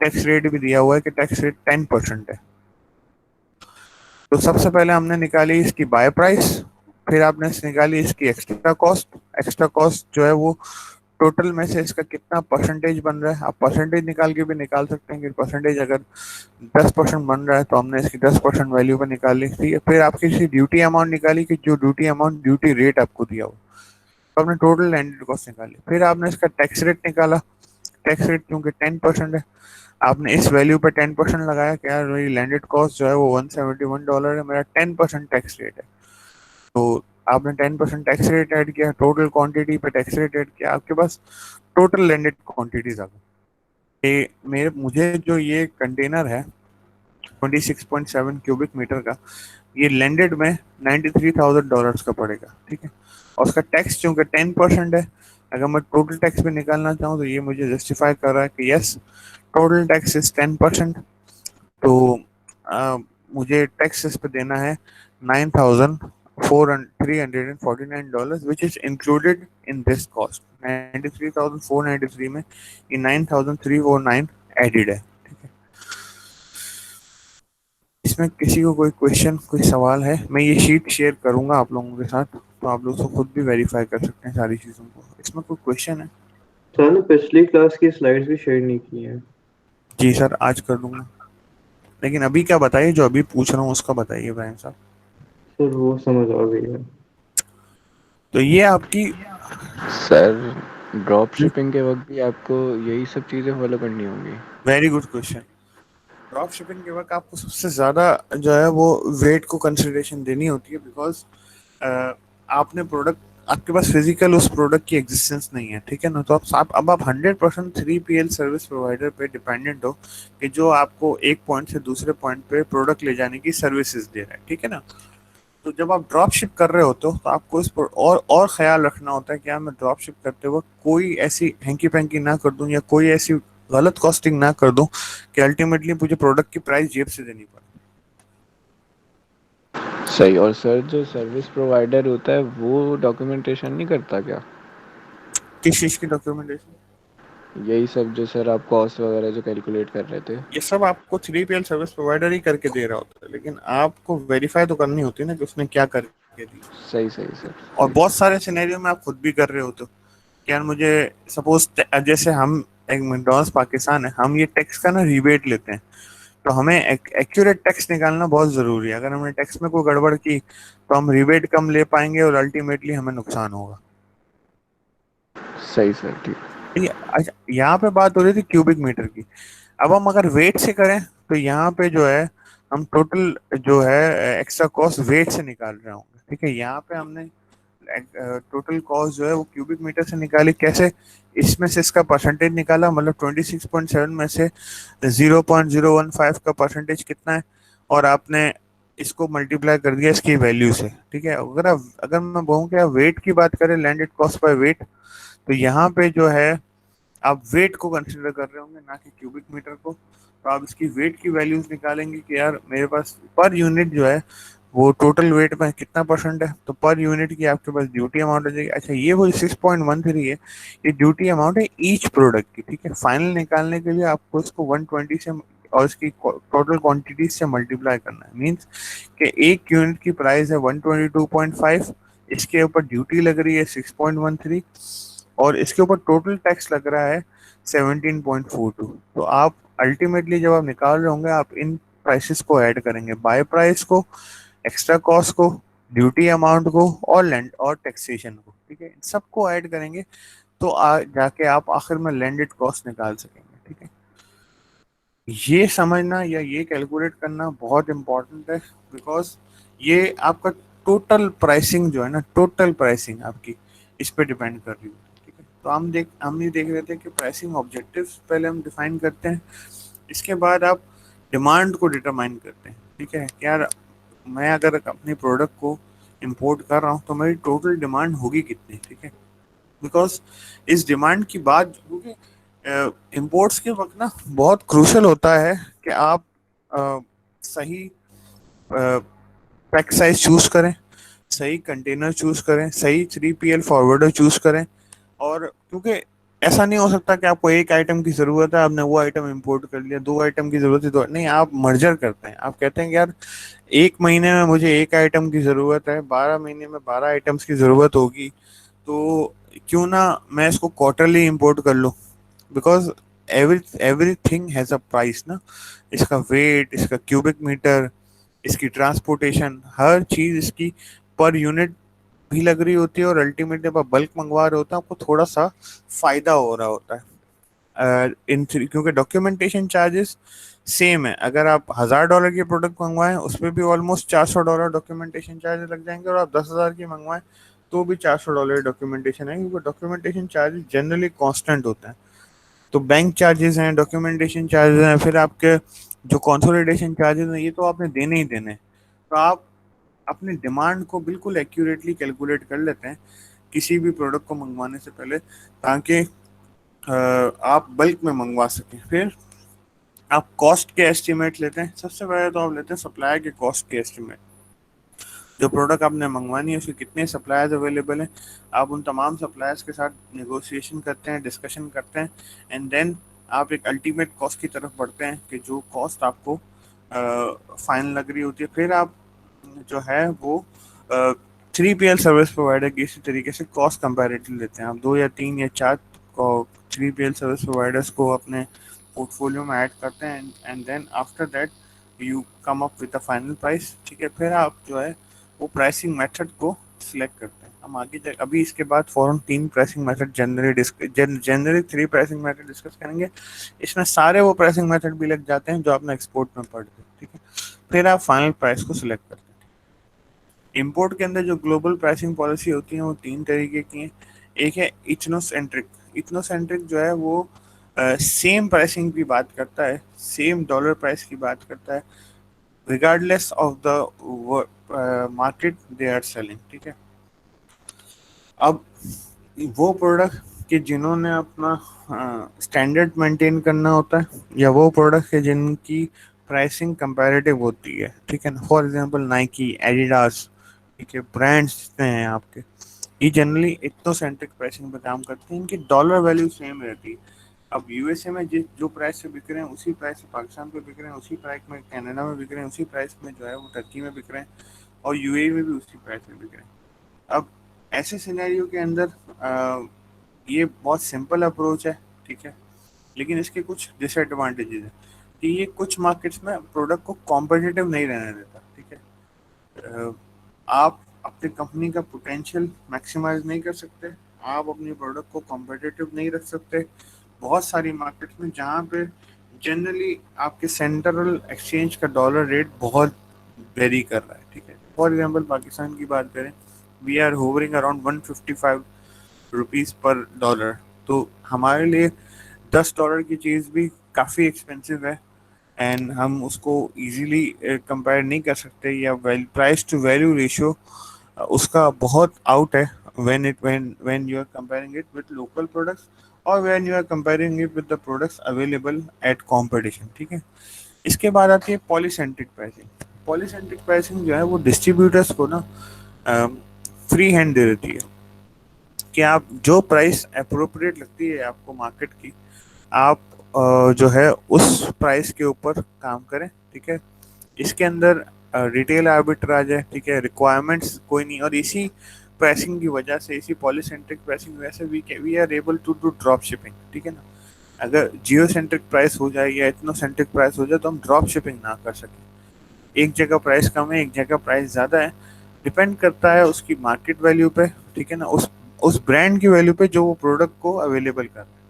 टैक्स रेट भी दिया हुआ है कि टैक्स रेट 10% है। तो सबसे पहले हमने निकाली इसकी बाय प्राइस, फिर आपने निकाली इसकी एक्स्ट्रा कॉस्ट। एक्स्ट्रा कॉस्ट जो है वो टोटल में से इसका कितना परसेंटेज बन रहा है, आप परसेंटेज निकाल के भी निकाल सकते हैं कि परसेंटेज अगर 10% बन रहा है तो हमने इसकी 10% वैल्यू पर निकाली। ठीक है, फिर आपकी इसकी ड्यूटी अमाउंट निकाली कि जो ड्यूटी अमाउंट ड्यूटी रेट आपको दिया हो, तो आपने टोटल लैंडेड कॉस्ट निकाली। फिर आपने इसका टैक्स रेट निकाला। टैक्स रेट क्योंकि 10% है, आपने इस वैल्यू पे 10% लगाया कि यार मेरी लैंडेड कॉस्ट जो है वो $171 है, मेरा 10% टैक्स रेट है, तो आपने 10% टैक्स रेट ऐड किया, टोटल क्वांटिटी पे टैक्स रेट ऐड किया, आपके पास टोटल लैंडेड क्वांटिटीज आ गई। मेरे मुझे जो ये कंटेनर है 26.7 क्यूबिक मीटर का, ये लैंडेड में $93,000 का पड़ेगा, ठीक है। और उसका टैक्स चूंकि 10% है, अगर मैं टोटल टैक्स भी निकालना चाहूँ तो ये मुझे जस्टिफाई कर रहा है कि यस, टोटल टैक्स इज 10%। तो अ, मुझे टैक्स इस पे देना है $9,349, which is included in this cost. 93,493 में ये 9,349 एडिड है, ठीक है। इसमें किसी को कोई क्वेश्चन, कोई सवाल है? मैं ये शीट शेयर करूंगा आप लोगों के साथ, तो आप लोग तो खुद भी वेरीफाई कर सकते हैं सारी चीज़ों को। इसमें कोई क्वेश्चन है? सर ने पिछली क्लास की स्लाइड्स भी शेयर नहीं की हैं। जी सर, आज कर दूंगा। लेकिन अभी क्या बताइए, जो अभी पूछ रहा हूँ उसका बताइए इब्राहिम साहब। सर वो समझ आ गई है। तो ये आपकी सर ड्रॉप शिपिंग के वक्त भी आपको यही सब चीज़ें फॉलो करनी होंगी। Very good question. Drop shipping के वक्त आपको सबसे ज़्यादा जो है वो वेट को कंसिडरेशन देनी होती है, बिकॉज आपने प्रोडक्ट, आपके पास फिजिकल उस प्रोडक्ट की एग्जिस्टेंस नहीं है, ठीक है ना। तो अब आप 100% 3PL सर्विस प्रोवाइडर पे डिपेंडेंट हो कि जो आपको एक पॉइंट से दूसरे पॉइंट पे प्रोडक्ट ले जाने की सर्विसेज दे रहा है, ठीक है ना। तो जब आप ड्रॉप शिप कर रहे होते हो तो आपको इस पर और ख्याल रखना होता है कि यार मैं ड्रॉप शिप करते वक्त कोई ऐसी हैंकी पैंकी ना कर दूं या कोई ऐसी गलत कॉस्टिंग ना कर दूं कि अल्टीमेटली मुझे प्रोडक्ट की प्राइस जेब से देनी पड़े। सही। और सर जो सर्विस प्रोवाइडर होता है वो डॉक्यूमेंटेशन नहीं करता क्या? किस चीज़ की डॉक्यूमेंटेशन? यही सब जो सर आप कॉस्ट वगैरह जो कैलकुलेट कर रहे थे। ये सब आपको 3PL सर्विस प्रोवाइडर ही करके दे रहा होता है, लेकिन आपको वेरीफाई तो करनी होती है ना कि उसने क्या करके दी। सही सही सर। और बहुत सारे सिनेरियो में आप खुद भी कर रहे होते हो कि यार मुझे सपोज, जैसे हम एक मैकडॉनल्ड्स पाकिस्तान है, हम ये टैक्स का ना रिबेट लेते हैं, तो हमें एक्यूरेट टैक्स निकालना बहुत जरूरी है। अगर हमने टैक्स में कोई गड़बड़ की तो हम रिबेट कम ले पाएंगे और अल्टीमेटली हमें नुकसान होगा। सही सर, ठीक। ठीक है। अच्छा, यहाँ पे बात हो रही थी क्यूबिक मीटर की। अब हम अगर वेट से करें तो यहाँ पे जो है हम टोटल जो है एक्स्ट्रा कॉस्ट वेट से निकाल रहे होंगे, ठीक है। यहाँ पे हमने टोटल कॉस्ट जो है वो क्यूबिक मीटर से निकाली। कैसे? इसमें से इसका परसेंटेज निकाला, मतलब 26.7 में से 0.015 का परसेंटेज कितना है, और आपने इसको मल्टीप्लाई कर दिया इसकी वैल्यू से, ठीक है। अगर मैं कहूँ कि वेट की बात करें, लैंडेड कॉस्ट बाय वेट, तो यहाँ पे जो है आप वेट को कंसिडर कर रहे होंगे, ना कि क्यूबिक मीटर को। तो आप इसकी वेट की वैल्यूज निकालेंगे कि यार मेरे पास पर यूनिट जो है वो टोटल वेट में कितना परसेंट है, तो पर यूनिट की आपके पास ड्यूटी अमाउंट हो जाएगी। अच्छा, ये वो 6.13 है, ये ड्यूटी अमाउंट है ईच प्रोडक्ट की, ठीक है। फाइनल निकालने के लिए आपको इसको 120 से और इसकी टोटल क्वांटिटी से मल्टीप्लाई करना है। मीन्स कि एक यूनिट की प्राइस है 122.5, इसके ऊपर ड्यूटी लग रही है 6.13, और इसके ऊपर टोटल टैक्स लग रहा है 17.42। तो आप अल्टीमेटली जब आप निकाल रहे होंगे, आप इन प्राइसेस को ऐड करेंगे, बाय प्राइस को, एक्स्ट्रा कॉस्ट को, ड्यूटी अमाउंट को, और लैंड और टैक्सेशन को, ठीक है। इन सबको ऐड करेंगे तो जाके आप आखिर में लैंडेड कॉस्ट निकाल सकेंगे, ठीक है। ये समझना या ये कैलकुलेट करना बहुत इंपॉर्टेंट है, बिकॉज ये आपका टोटल प्राइसिंग जो है ना, टोटल प्राइसिंग आपकी इस पे डिपेंड कर रही है, ठीक है। तो हम ये देख रहे थे कि प्राइसिंग ऑब्जेक्टिव्स पहले हम डिफाइन करते हैं, इसके बाद आप डिमांड को डिटरमाइन करते हैं, ठीक है। यार मैं अगर अपनी प्रोडक्ट को इंपोर्ट कर रहा हूँ तो मेरी टोटल डिमांड होगी कितनी, ठीक है। बिकॉज इस डिमांड की बात, क्योंकि इंपोर्ट्स के वक्त ना बहुत क्रूशल होता है कि आप सही पैक साइज चूज करें, सही कंटेनर चूज करें, सही 3PL फॉरवर्डर चूज करें। और क्योंकि ऐसा नहीं हो सकता कि आपको एक आइटम की जरूरत है, आपने वो आइटम इंपोर्ट कर लिया, दो आइटम की जरूरत है तो नहीं, आप मर्जर करते हैं। आप कहते हैं कि यार एक महीने में मुझे एक आइटम की जरूरत है, 12 महीने में 12 आइटम्स की जरूरत होगी, तो क्यों ना मैं इसको क्वार्टरली इंपोर्ट कर लूँ। Because everything has a price ना, इसका वेट, इसका क्यूबिक मीटर, इसकी ट्रांसपोर्टेशन, हर चीज इसकी पर यूनिट भी लग रही होती है, और अल्टीमेटली जब आप बल्क मंगवा रहे होते हैं आपको थोड़ा सा फायदा हो रहा होता है। क्योंकि डॉक्यूमेंटेशन चार्जेस सेम है। अगर आप $1000 की प्रोडक्ट मंगवाएं उस पर भी ऑलमोस्ट $400 डॉक्यूमेंटेशन चार्ज लग जाएंगे, और आप 10,000 की मंगवाएं तो भी $400 डॉक्यूमेंटेशन है, क्योंकि डॉक्यूमेंटेशन चार्जेस जनरली कांस्टेंट होते हैं। तो बैंक चार्जेस हैं, डॉक्यूमेंटेशन चार्जेस हैं, फिर आपके जो कंसोलिडेशन चार्जेस हैं, ये तो आपने देने ही देने हैं। तो आप अपनी डिमांड को बिल्कुल एक्यूरेटली कैलकुलेट कर लेते हैं किसी भी प्रोडक्ट को मंगवाने से पहले, ताकि आप बल्क में मंगवा सकें। फिर आप कॉस्ट के एस्टिमेट लेते हैं। सबसे पहले तो आप लेते हैं सप्लायर के कॉस्ट के एस्टिमेट। जो प्रोडक्ट आपने मंगवानी है उसके कितने सप्लायर्स अवेलेबल हैं, आप उन तमाम सप्लायर्स के साथ नेगोशिएशन करते हैं, डिस्कशन करते हैं, एंड देन आप एक अल्टीमेट कॉस्ट की तरफ बढ़ते हैं कि जो कॉस्ट आपको फाइनल लग रही होती है। फिर आप जो है वो 3PL सर्विस प्रोवाइडर की इसी तरीके से कॉस्ट कंपैरेटिव लेते हैं। आप 2 या 3 या 4 3PL सर्विस प्रोवाइडर्स को अपने पोर्टफोलियो में ऐड करते हैं, and then after that you come up with the final price. ठीक है, फिर आप जो है वो प्राइसिंग मेथड को सिलेक्ट करते हैं। हम आगे अभी इसके बाद फौरन 3 pricing method generally 3 pricing method discuss करेंगे। इसमें सारे वो प्राइसिंग मेथड भी लग जाते हैं जो आपने एक्सपोर्ट में पढ़ते हैं। ठीक है, फिर आप फाइनल प्राइस को सिलेक्ट करते हैं। इंपोर्ट के अंदर जो ग्लोबल प्राइसिंग पॉलिसी होती है वो 3 तरीके की हैं। एक है इथनोसेंट्रिक। इथनोसेंट्रिक जो है वो सेम प्राइसिंग की बात करता है, सेम डॉलर प्राइस की बात करता है, regardless of the market they are selling. ठीक है, अब वो प्रोडक्ट कि जिन्होंने अपना स्टैंडर्ड मेंटेन करना होता है, या वो प्रोडक्ट है जिनकी प्राइसिंग कंपैरेटिव होती है। ठीक है ना, फॉर एग्जांपल नाइकी, एडिडास, ठीक है, ब्रांड्स जितने हैं आपके, ये जनरली इथनोसेंट्रिक प्राइसिंग पे काम करते हैं। इनकी डॉलर वैल्यू सेम रहती है। अब यूएसए में जो प्राइस से बिक रहे हैं उसी प्राइस से पाकिस्तान पे बिक रहे हैं, उसी प्राइस में कनाडा में बिक रहे हैं, उसी प्राइस में जो है वो टर्की में बिक रहे हैं, और यूएई में भी उसी प्राइस में बिक रहे हैं। अब ऐसे सिनेरियो के अंदर ये बहुत सिंपल अप्रोच है। ठीक है, लेकिन इसके कुछ डिसएडवांटेजेस हैं कि ये कुछ मार्केट्स में प्रोडक्ट को कॉम्पिटिटिव नहीं रहने देता। ठीक है, आप अपनी कंपनी का पोटेंशियल मैक्सिमाइज नहीं कर सकते, आप अपनी प्रोडक्ट को कॉम्पिटिटिव नहीं रख सकते बहुत सारी मार्केट्स में, जहाँ पे जनरली आपके सेंट्रल एक्सचेंज का डॉलर रेट बहुत वेरी कर रहा है। ठीक है, फॉर एग्जांपल पाकिस्तान की बात करें, we are hovering around 155 rupees per dollar. तो हमारे लिए $10 की चीज़ भी काफ़ी एक्सपेंसिव है, एंड हम उसको इजीली कंपेयर नहीं कर सकते, या प्राइस टू वैल्यू रेशियो उसका बहुत आउट है when you are comparing it with local products, or when you are comparing it with the products available at competition। ठीक है, इसके बाद आती है पॉलीसेंट्रिक प्राइसिंग। पॉलीसेंट्रिक प्राइसिंग जो है वो डिस्ट्रीब्यूटर्स को ना फ्री हैंड दे देती है कि आप जो प्राइस अप्रोप्रिएट लगती है आपको मार्केट की, आप जो है उस प्राइस के ऊपर काम करें। ठीक है, इसके अंदर रिटेल आर्बिट्राज है। ठीक है, रिक्वायरमेंट्स कोई नहीं, और इसी प्राइसिंग की वजह से, इसी पॉलीसेंट्रिक प्राइसिंग वजह से we are able to do drop shipping. ठीक है ना, अगर जियो सेंट्रिक प्राइस हो जाए या इथनोसेंट्रिक प्राइस हो जाए तो हम ड्रॉप शिपिंग ना कर सकें। एक जगह प्राइस कम है, एक जगह प्राइस ज़्यादा है, डिपेंड करता है उसकी मार्केट वैल्यू पे। ठीक है ना, उस ब्रांड की वैल्यू पे जो वो प्रोडक्ट को अवेलेबल कर रहा है।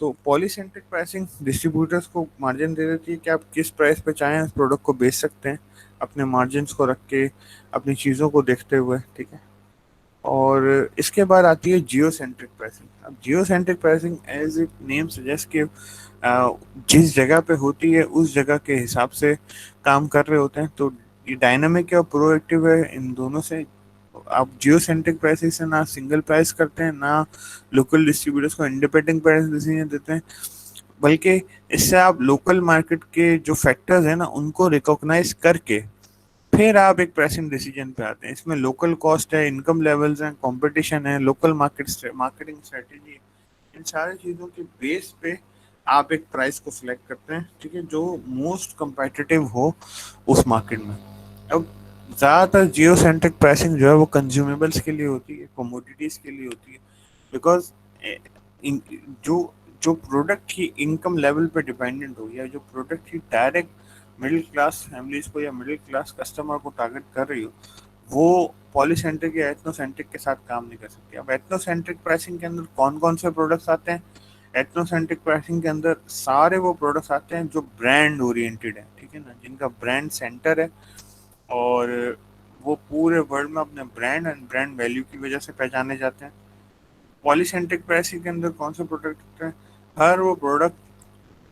तो पॉलीसेंट्रिक प्राइसिंग डिस्ट्रीब्यूटर्स को मार्जिन दे देती है कि आप किस प्राइस पे चाहें उस प्रोडक्ट को बेच सकते हैं, अपने मार्जिन्स को रख के, अपनी चीज़ों को देखते हुए। ठीक है, और इसके बाद आती है जियो सेंट्रिक प्राइसिंग। अब geo centric pricing as a name suggest कि जिस जगह पे होती है उस जगह के हिसाब से काम कर रहे होते हैं। तो ये डायनामिक है और प्रोएक्टिव है, इन दोनों से। आप जियो सेंट्रिक प्राइसिंग से ना सिंगल प्राइस करते हैं, ना लोकल डिस्ट्रीब्यूटर्स को इंडिपेंडेंट प्राइस डिसीजन देते हैं, बल्कि इससे आप लोकल मार्केट के जो फैक्टर्स हैं ना उनको रिकॉग्नाइज करके फिर आप एक प्राइसिंग डिसीजन पे आते हैं। इसमें लोकल कॉस्ट है, इनकम लेवल्स हैं, कंपटीशन है, लोकल मार्केटिंग स्ट्रेटेजी, इन सारी चीज़ों के बेस पे आप एक प्राइस को सिलेक्ट करते हैं। ठीक है, जो मोस्ट कंपेटिटिव हो उस मार्केट में। अब ज़्यादातर जियो सेंट्रिक प्राइसिंग जो है वो कंज्यूमेबल्स के लिए होती है, कमोडिटीज़ के लिए होती है, बिकॉज जो जो प्रोडक्ट की इनकम लेवल पे डिपेंडेंट हो, या जो प्रोडक्ट की डायरेक्ट मिडिल क्लास फैमिलीज को या मिडिल क्लास कस्टमर को टारगेट कर रही हो, वो पॉलीसेंट्रिक या एथनोसेंट्रिक के साथ काम नहीं कर सकती। अब एथनोसेंट्रिक प्राइसिंग के अंदर कौन कौन से प्रोडक्ट्स आते हैं? एथनोसेंट्रिक प्राइसिंग के अंदर सारे वो प्रोडक्ट्स आते हैं जो ब्रांड ओरिएंटेड है, ठीक है ना, जिनका ब्रांड सेंटर है और वो पूरे वर्ल्ड में अपने ब्रांड एंड ब्रांड वैल्यू की वजह से पहचाने जाते हैं। पॉलीसेंट्रिक प्राइसिंग के अंदर कौन से प्रोडक्ट है? हर वो प्रोडक्ट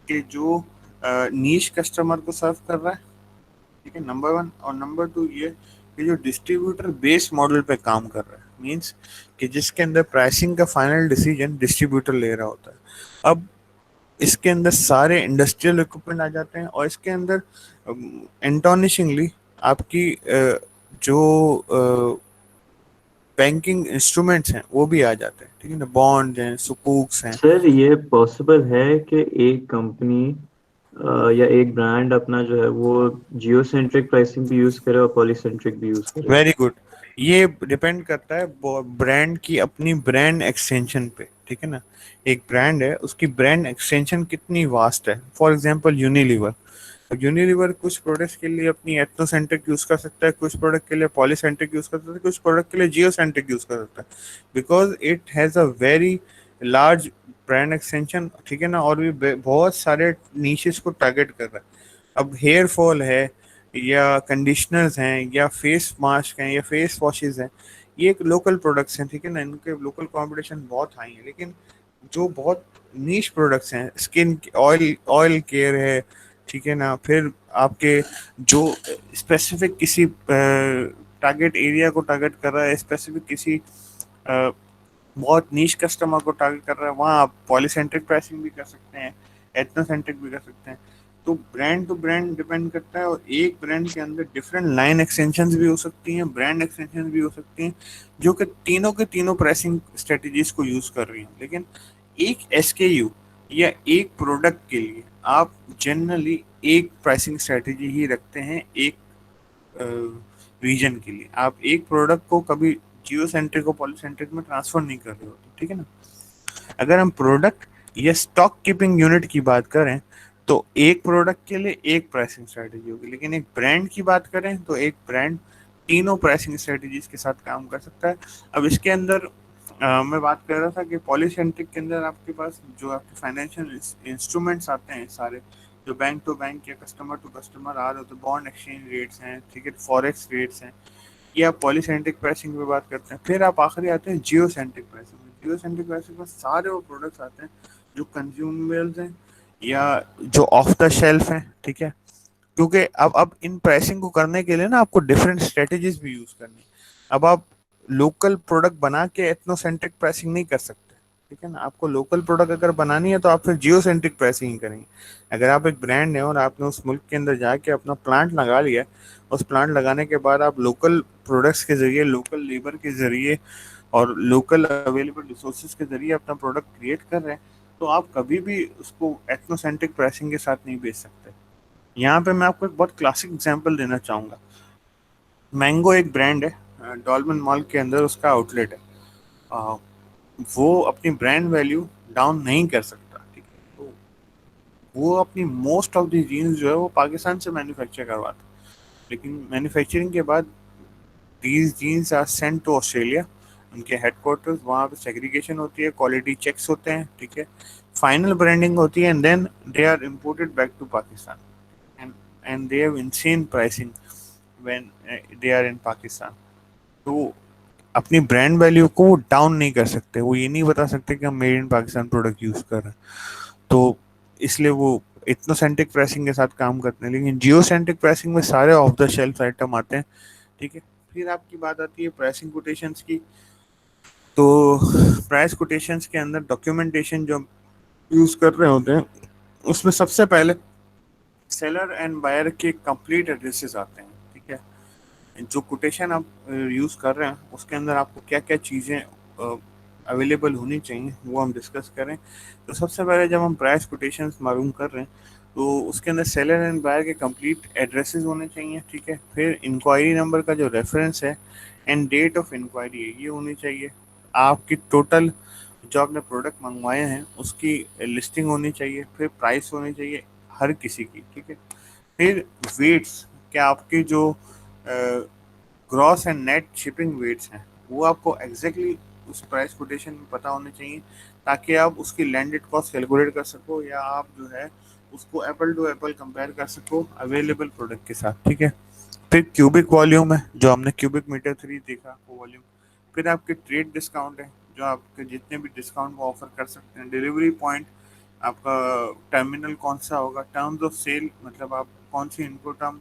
के जो नीश कस्टमर को सर्व कर रहा है, ठीक है, नंबर वन। और नंबर टू ये कि जो डिस्ट्रीब्यूटर बेस मॉडल पे काम कर रहा है, मींस कि जिसके अंदर प्राइसिंग का फाइनल डिसीजन डिस्ट्रीब्यूटर ले रहा होता है। अब इसके अंदर सारे इंडस्ट्रियल इक्विपमेंट आ जाते हैं और इसके अंदर एंटोनिशिंगली आपकी जो बैंकिंग इंस्ट्रूमेंट्स हैं वो भी आ जाते हैं, ठीक है ना, बॉन्ड हैं, सुकूक्स हैं। सर ये पॉसिबल है कि एक कंपनी या एक ब्रांड अपना जो है वो जियो सेंट्रिक प्राइसिंग भी यूज करे और पॉलीसेंट्रिक भी यूज करे? Very good. ये डिपेंड करता है ब्रांड की अपनी ब्रांड एक्सटेंशन पे, ठीक है ना। एक ब्रांड है, उसकी ब्रांड एक्सटेंशन कितनी वास्ट है। For example Unilever. अब यूनिलीवर कुछ प्रोडक्ट्स के लिए अपनी एथनोसेंट्रिक यूज कर सकता है, कुछ प्रोडक्ट के लिए पॉलीसेंट्रिक यूज कर सकता है, कुछ प्रोडक्ट के लिए जियोसेंट्रिक यूज कर सकता है, because it has a very large brand extension, ठीक है ना, और भी बहुत सारे नीशेस को टारगेट कर रहा है। अब हेयर फॉल है या कंडीशनर्स हैं या फेस मास्क हैं या फेस वॉशेस हैं, ये एक लोकल प्रोडक्ट्स हैं, ठीक है ना, इनके लोकल कंपटीशन बहुत हाई है। लेकिन जो बहुत नीश प्रोडक्ट्स हैं, स्किन ऑयल ऑयल केयर है, ठीक है ना, फिर आपके जो स्पेसिफिक किसी टारगेट एरिया को टारगेट कर रहा है, स्पेसिफिक किसी अ, बहुत नीश कस्टमर को टारगेट कर रहा है, वहाँ आप पॉलीसेंट्रिक प्राइसिंग भी कर सकते हैं, एथनोसेंट्रिक भी कर सकते हैं। तो ब्रांड टू ब्रांड डिपेंड करता है और एक ब्रांड के अंदर डिफरेंट लाइन एक्सटेंशंस भी हो सकती हैं, ब्रांड एक्सटेंशंस भी हो सकती हैं, जो कि तीनों के तीनों प्राइसिंग स्ट्रेटजीज को यूज कर रही हैं। लेकिन एक एसकेयू या एक प्रोडक्ट के लिए आप जनरली एक प्राइसिंग स्ट्रेटजी ही रखते हैं। एक रीजन के लिए आप एक प्रोडक्ट को कभी जियो सेंट्रिक और पॉलीसेंट्रिक में ट्रांसफर नहीं कर रहे होते, ठीक है ना। अगर हम प्रोडक्ट या स्टॉक कीपिंग यूनिट की बात करें तो एक प्रोडक्ट के लिए एक प्राइसिंग स्ट्रेटजी होगी, लेकिन एक ब्रांड की बात करें तो एक ब्रांड तीनों प्राइसिंग स्ट्रेटजीज के साथ काम कर सकता है। अब इसके अंदर मैं बात कर रहा था कि पॉलीसेंट्रिक के अंदर आपके पास जो आपके फाइनेंशियल इंस्ट्रूमेंट्स आते हैं सारे, जो बैंक टू बैंक या कस्टमर टू कस्टमर आ रहे होते हैं, बॉन्ड एक्सचेंज रेट्स हैं, ठीक है, फॉरेक्स रेट्स हैं, ये आप पॉलीसेंट्रिक प्राइसिंग पे बात करते हैं। फिर आप आखिरी आते हैं जियो सेंट्रिक प्राइसिंग में। जियो सेंट्रिक प्राइसिंग में सारे वो प्रोडक्ट्स आते हैं जो कंज्यूमेबल्स हैं या जो ऑफ द शेल्फ हैं, ठीक है, क्योंकि अब इन प्राइसिंग को करने के लिए ना आपको डिफरेंट स्ट्रेटजीज भी यूज करनी है। अब आप लोकल प्रोडक्ट बना के एथनोसेंट्रिक प्राइसिंग नहीं कर सकते, ठीक है ना। आपको लोकल प्रोडक्ट अगर बनानी है तो आप फिर जियो सेंट्रिक प्राइसिंग ही करेंगे। अगर आप एक ब्रांड है और आपने उस मुल्क के अंदर जाके अपना प्लांट लगा लिया, उस प्लांट लगाने के बाद आप लोकल प्रोडक्ट्स के जरिए, लोकल लेबर के जरिए और लोकल अवेलेबल रिसोर्सेज के जरिए अपना प्रोडक्ट क्रिएट कर रहे हैं, तो आप कभी भी उसको एथनोसेंट्रिक प्राइसिंग के साथ नहीं बेच सकते। यहाँ पे मैं आपको एक बहुत क्लासिक एग्जांपल देना चाहूँगा। मैंगो एक ब्रांड है, डॉल्मन मॉल के अंदर उसका आउटलेट है। अ, वो अपनी ब्रांड वैल्यू डाउन नहीं कर सकता, ठीक है, तो वो अपनी मोस्ट ऑफ द जीन्स जो है वो पाकिस्तान से मैन्युफैक्चर करवाता है। लेकिन मैन्युफैक्चरिंग के बाद these jeans are sent to Australia, उनके हेडक्वार्टर्स, वहाँ पे सेग्रीगेशन होती है, क्वालिटी चेक्स होते हैं, ठीक है, फाइनल ब्रांडिंग होती है, and then they are imported back to Pakistan and they have insane pricing when they are in Pakistan. तो अपनी ब्रांड वैल्यू को वो डाउन नहीं कर सकते, वो ये नहीं बता सकते कि हम made in Pakistan product use कर रहे हैं, तो इसलिए वो इथनोसेंट्रिक प्राइसिंग के साथ काम करते हैं। लेकिन जियो सेंट्रिक प्राइसिंग में सारे ऑफ द शेल्फ आइटम आते हैं, ठीक है। फिर आपकी बात आती है प्राइसिंग कोटेशंस की। तो प्राइस कोटेशंस के अंदर डॉक्यूमेंटेशन जो यूज कर रहे होते हैं उसमें सबसे पहले सेलर एंड बायर के कंप्लीट एड्रेसेस आते हैं, ठीक है। जो कोटेशन आप यूज कर रहे हैं उसके अंदर आपको क्या क्या चीज़ें अवेलेबल होनी चाहिए वो हम डिस्कस करें। तो सबसे पहले जब हम प्राइस कोटेशंस मालूम कर रहे हैं तो उसके अंदर सेलर एंड बायर के कंप्लीट एड्रेसेस होने चाहिए, ठीक है। फिर इंक्वायरी नंबर का जो रेफरेंस है एंड डेट ऑफ इंक्वायरी है ये होनी चाहिए। आपकी टोटल जो आपने प्रोडक्ट मंगवाए हैं उसकी लिस्टिंग होनी चाहिए। फिर प्राइस होनी चाहिए हर किसी की, ठीक है। फिर वेट्स, क्या आपके जो gross and net shipping weights हैं वो आपको एग्जैक्टली उस प्राइस कोटेशन में पता होने चाहिए, ताकि आप उसकी लैंडेड कॉस्ट कैलकुलेट कर सको, या आप जो है उसको एप्पल टू एप्पल कंपेयर कर सको अवेलेबल प्रोडक्ट के साथ। ठीक है, फिर क्यूबिक वॉल्यूम है, जो हमने क्यूबिक मीटर 3 देखा वो वॉल्यूम। फिर आपके ट्रेड डिस्काउंट है, जो आपके जितने भी डिस्काउंट वो ऑफर कर सकते हैं। डिलीवरी पॉइंट, आपका टर्मिनल कौन सा होगा। टर्म्स ऑफ सेल, मतलब आप कौन सी इनको टर्म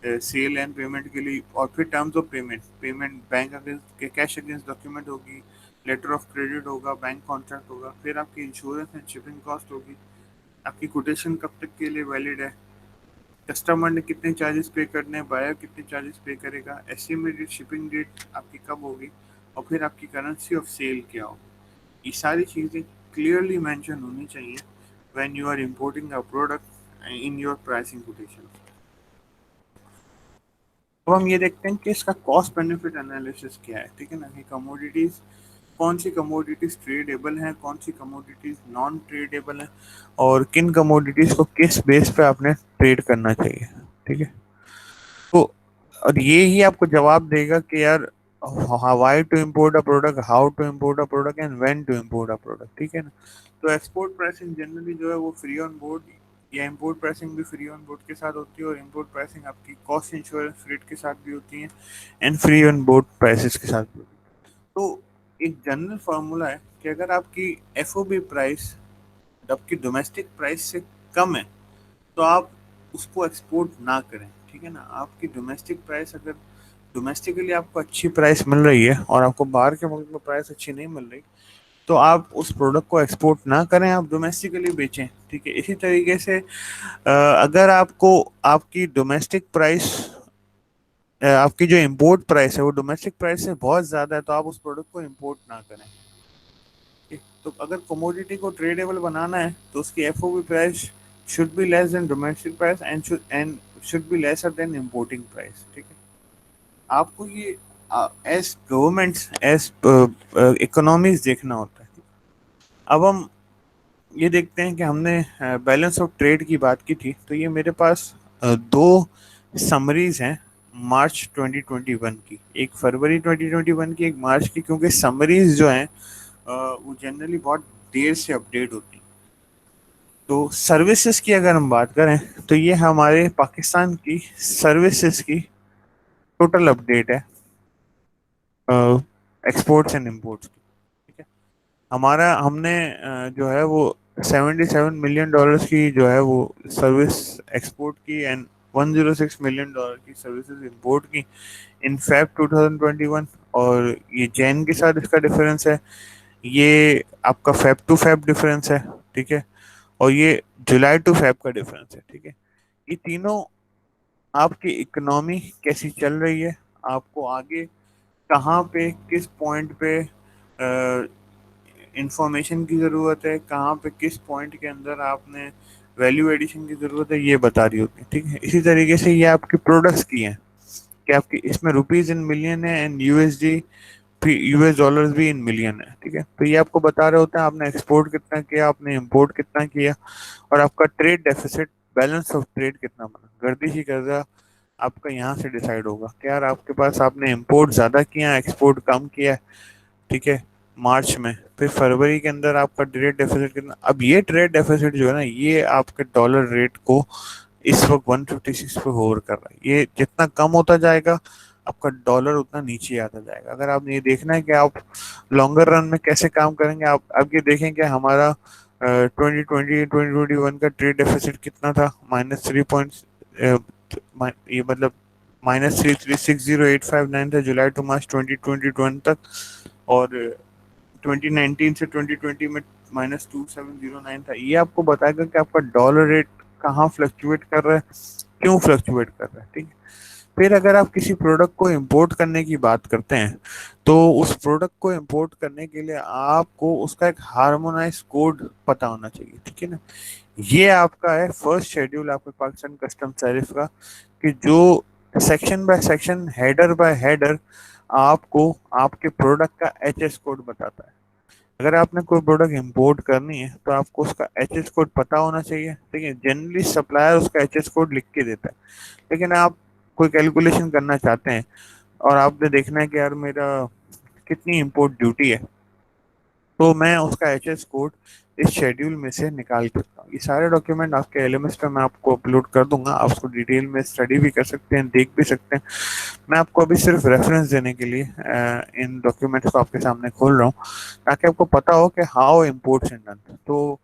सेल एंड पेमेंट के लिए। और फिर terms of payment, payment bank against के कैश अगेंस्ट डॉक्यूमेंट होगी, लेटर ऑफ क्रेडिट होगा, बैंक कॉन्ट्रैक्ट होगा। फिर आपकी इंश्योरेंस एंड शिपिंग कॉस्ट होगी, आपकी कोटेशन कब तक के लिए वैलिड है, कस्टमर ने कितने चार्जेस पे करने हैं, बायर कितने चार्जेस पे करेगा, एस्टिमेटेड शिपिंग डेट आपकी कब होगी, और फिर आपकी करेंसी ऑफ सेल क्या होगी। ये सारी चीज़ें क्लियरली मेंशन होनी चाहिए when you are importing a product in your pricing quotation. अब हम ये देखते हैं कि इसका कॉस्ट बेनिफिट एनालिसिस क्या है। ठीक है ना, कि कमोडिटीज, कौन सी कमोडिटीज ट्रेडेबल हैं, कौन सी कमोडिटीज नॉन ट्रेडेबल हैं, और किन कमोडिटीज को किस बेस पे आपने ट्रेड करना चाहिए। ठीक है, तो और ये ही आपको जवाब देगा कि यार why to import a product, how to import a product and when to import a product. ठीक है ना, तो एक्सपोर्ट प्राइसिंग जनरली जो है वो फ्री ऑन बोर्ड, या इंपोर्ट प्राइसिंग भी फ्री ऑन बोर्ड के साथ होती है, और इंपोर्ट प्राइसिंग आपकी कॉस्ट इंश्योरेंस रेट के साथ भी होती है, and free on board prices के साथ भी होती है। तो एक जनरल फार्मूला है कि अगर आपकी एफओबी प्राइस आपकी डोमेस्टिक प्राइस से कम है तो आप उसको एक्सपोर्ट ना करें। ठीक है ना, आपकी डोमेस्टिक प्राइस, अगर डोमेस्टिकली आपको अच्छी प्राइस मिल रही है और आपको बाहर के मुल्क में प्राइस अच्छी नहीं मिल रही, तो आप उस प्रोडक्ट को एक्सपोर्ट ना करें, आप डोमेस्टिकली बेचें। ठीक है, इसी तरीके से अगर आपको आपकी डोमेस्टिक प्राइस, आपकी जो इंपोर्ट प्राइस है वो डोमेस्टिक प्राइस से बहुत ज़्यादा है, तो आप उस प्रोडक्ट को इंपोर्ट ना करें। ठीक, तो अगर कमोडिटी को ट्रेडेबल बनाना है तो उसकी FOB price should be less than domestic price and should be lesser than importing price. ठीक है, आपको ये एज गवर्नमेंट्स, एज इकोनॉमीज देखना होता है। अब हम ये देखते हैं कि हमने बैलेंस ऑफ ट्रेड की बात की थी, तो ये मेरे पास दो समरीज हैं मार्च 2021 की, एक फरवरी 2021 की, एक मार्च की, क्योंकि समरीज जो हैं वो जनरली बहुत देर से अपडेट होती हैं। तो सर्विसेज की अगर हम बात करें तो ये हमारे पाकिस्तान की सर्विसेज की टोटल अपडेट है एक्सपोर्ट्स एंड इम्पोर्ट्स की। ठीक है, हमारा हमने जो है वो $77 मिलियन की जो है वो सर्विस एक्सपोर्ट की, एंड $106 मिलियन की सर्विसेज इंपोर्ट की इन फेब 2021। और ये जैन के साथ इसका डिफरेंस है, ये आपका फेब टू फेब डिफरेंस है। ठीक है, और ये जुलाई टू फेब का डिफरेंस है। ठीक है, ये तीनों आपकी इकोनॉमी कैसी चल रही है, आपको आगे कहाँ पे किस पॉइंट पे इंफॉर्मेशन की ज़रूरत है, कहाँ पे किस पॉइंट के अंदर आपने वैल्यू एडिशन की ज़रूरत है, ये बता रही होती है। ठीक है, इसी तरीके से ये आपकी प्रोडक्ट्स की हैं कि आपकी इसमें रुपीज़ इन मिलियन है, एंड यूएसडी यूएस डॉलर्स भी इन मिलियन है। ठीक है, तो ये आपको बता रहे होते हैं आपने एक्सपोर्ट कितना किया, आपने इंपोर्ट कितना किया, और आपका trade deficit, balance of trade कितना बना। गर्दिशी कर्जा आपका यहाँ से डिसाइड होगा कि यार आपके पास आपने इंपोर्ट ज़्यादा किया, एक्सपोर्ट कम किया है। ठीक है, मार्च में। फिर फरवरी के अंदर आपका ट्रेड डेफिसिट कितना। अब ये ट्रेड डेफिसिट जो है ना, ये आपके डॉलर रेट को इस वक्त 156 पे होवर कर रहा है। ये जितना कम होता जाएगा आपका डॉलर उतना नीचे आता जाएगा। अगर आपने ये देखना है कि आप लॉन्गर रन में कैसे काम करेंगे, आप ये देखें कि हमारा 2020-2021 का ट्रेड डेफिसिट कितना था, -3 ये मतलब -3360859 था जुलाई टू मार्च 2021 तक, और 2019 से 2020 में -2709 था। ये आपको बताएगा कि आपका डॉलर रेट कहाँ फ्लक्चुएट कर रहा है, क्यों फ्लक्चुएट कर रहा है। ठीक है, फिर अगर आप किसी प्रोडक्ट को इंपोर्ट करने की बात करते हैं तो उस प्रोडक्ट को इंपोर्ट करने के लिए आपको उसका एक हार्मोनाइज कोड पता होना चाहिए। ठीक है ना, ये आपका है फर्स्ट शेड्यूल आपके पाकिस्तान कस्टम टैरिफ का, कि जो section by section, header by header आपको आपके प्रोडक्ट का एचएस कोड बताता है। अगर आपने कोई प्रोडक्ट इंपोर्ट करनी है तो आपको उसका एचएस कोड पता होना चाहिए। ठीक है, जनरली सप्लायर उसका एचएस कोड लिख के देता है, लेकिन आप कोई कैलकुलेशन करना चाहते हैं और आपने देखना है कि यार मेरा कितनी इंपोर्ट ड्यूटी है, तो मैं उसका एचएस कोड इस शेड्यूल में से निकाल सकता हूँ। ये सारे डॉक्यूमेंट आपके एलएमएस पे मैं आपको अपलोड कर दूंगा, आप उसको डिटेल में स्टडी भी कर सकते हैं, देख भी सकते हैं। मैं आपको अभी सिर्फ रेफरेंस देने के लिए इन डॉक्यूमेंट्स को आपके सामने खोल रहा हूँ, ताकि आपको पता हो कि हाउ इम्पोर्ट्स इन डन। तो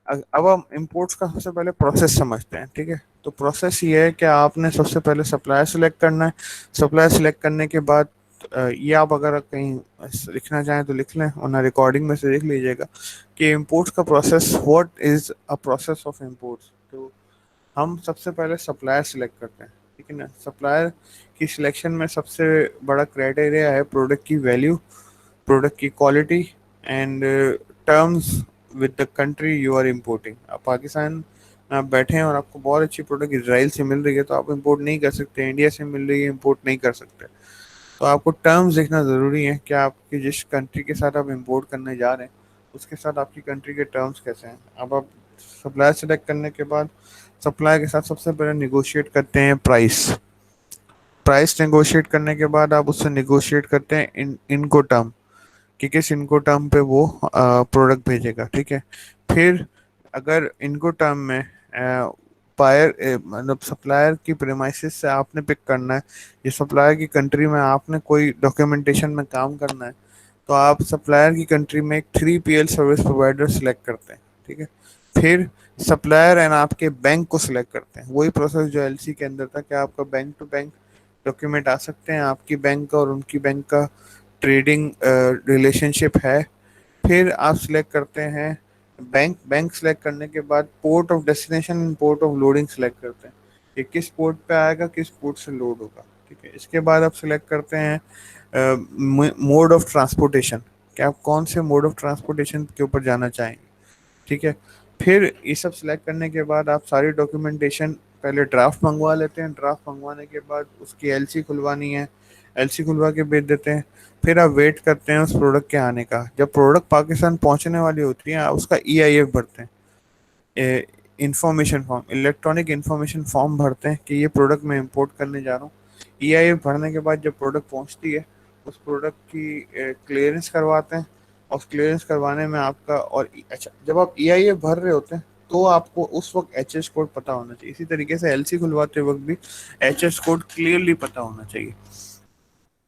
अब हम इम्पोर्ट्स का सबसे पहले प्रोसेस समझते हैं, ठीक है। तो प्रोसेस ये है कि आपने सबसे पहले सप्लायर सेलेक्ट करना है। सप्लायर सेलेक्ट करने के बाद ये आप अगर कहीं लिखना चाहें तो लिख लें, वरना रिकॉर्डिंग में से देख लीजिएगा कि इम्पोर्ट्स का process, what is a process of imports. तो हम सबसे पहले सप्लायर सेलेक्ट करते हैं, ठीक है ना। सप्लायर की सिलेक्शन में सबसे बड़ा क्राइटेरिया है प्रोडक्ट की वैल्यू, प्रोडक्ट की quality and terms with the country you are importing. आप पाकिस्तान में आप बैठे हैं और आपको बहुत अच्छी प्रोडक्ट इसराइल से मिल रही है तो आप इंपोर्ट नहीं कर सकते, इंडिया से मिल रही है इंपोर्ट नहीं कर सकते। तो आपको टर्म्स देखना ज़रूरी है कि आपकी जिस कंट्री के साथ आप इंपोर्ट करने जा रहे हैं उसके साथ आपकी कंट्री के टर्म्स कैसे हैं। अब आप सप्लायर सेलेक्ट करने के बाद सप्लायर के साथ सबसे पहले निगोशिएट करते हैं प्राइस। प्राइस नेगोशिएट करने के बाद आप उससे निगोशिएट करते हैं इनको टर्म, कि किस इनको टर्म पे वो प्रोडक्ट भेजेगा, ठीक है। फिर अगर इनको टर्म में बायर मतलब सप्लायर की प्रेमाइसिस से आपने पिक करना है, ये सप्लायर की कंट्री में आपने कोई डॉक्यूमेंटेशन में काम करना है, तो आप सप्लायर की कंट्री में एक 3PL सर्विस प्रोवाइडर सेलेक्ट करते हैं, ठीक है। फिर सप्लायर एंड आपके बैंक को सिलेक्ट करते हैं, वही प्रोसेस जो एलसी के अंदर था कि आपका बैंक टू बैंक डॉक्यूमेंट आ सकते हैं, आपकी बैंक का और उनकी बैंक का ट्रेडिंग रिलेशनशिप है। फिर आप सिलेक्ट करते हैं बैंक। बैंक सेलेक्ट करने के बाद port of destination and port of loading select करते हैं, कि किस पोर्ट पे आएगा, किस पोर्ट से लोड होगा, ठीक है। इसके बाद आप सिलेक्ट करते हैं मोड ऑफ ट्रांसपोर्टेशन, कि आप कौन से मोड ऑफ ट्रांसपोर्टेशन के ऊपर जाना चाहेंगे, ठीक है। फिर ये सब सिलेक्ट करने के बाद आप सारी डॉक्यूमेंटेशन पहले ड्राफ्ट मंगवा लेते हैं। ड्राफ्ट मंगवाने के बाद उसकी एलसी खुलवानी है, एलसी खुलवा के भेज देते हैं। फिर आप वेट करते हैं उस प्रोडक्ट के आने का। जब प्रोडक्ट पाकिस्तान पहुंचने वाली होती है आप उसका ईआईएफ भरते हैं, information form, electronic information form भरते हैं कि ये प्रोडक्ट मैं इंपोर्ट करने जा रहा हूँ। ईआईएफ भरने के बाद जब प्रोडक्ट पहुंचती है उस प्रोडक्ट की क्लियरेंस करवाते हैं, और क्लियरेंस करवाने में आपका और अच्छा, जब आप ईआईएफ भर रहे होते हैं तो आपको उस वक्त एचएस कोड पता होना चाहिए। इसी तरीके से एलसी खुलवाते वक्त भी एचएस कोड क्लियरली पता होना चाहिए।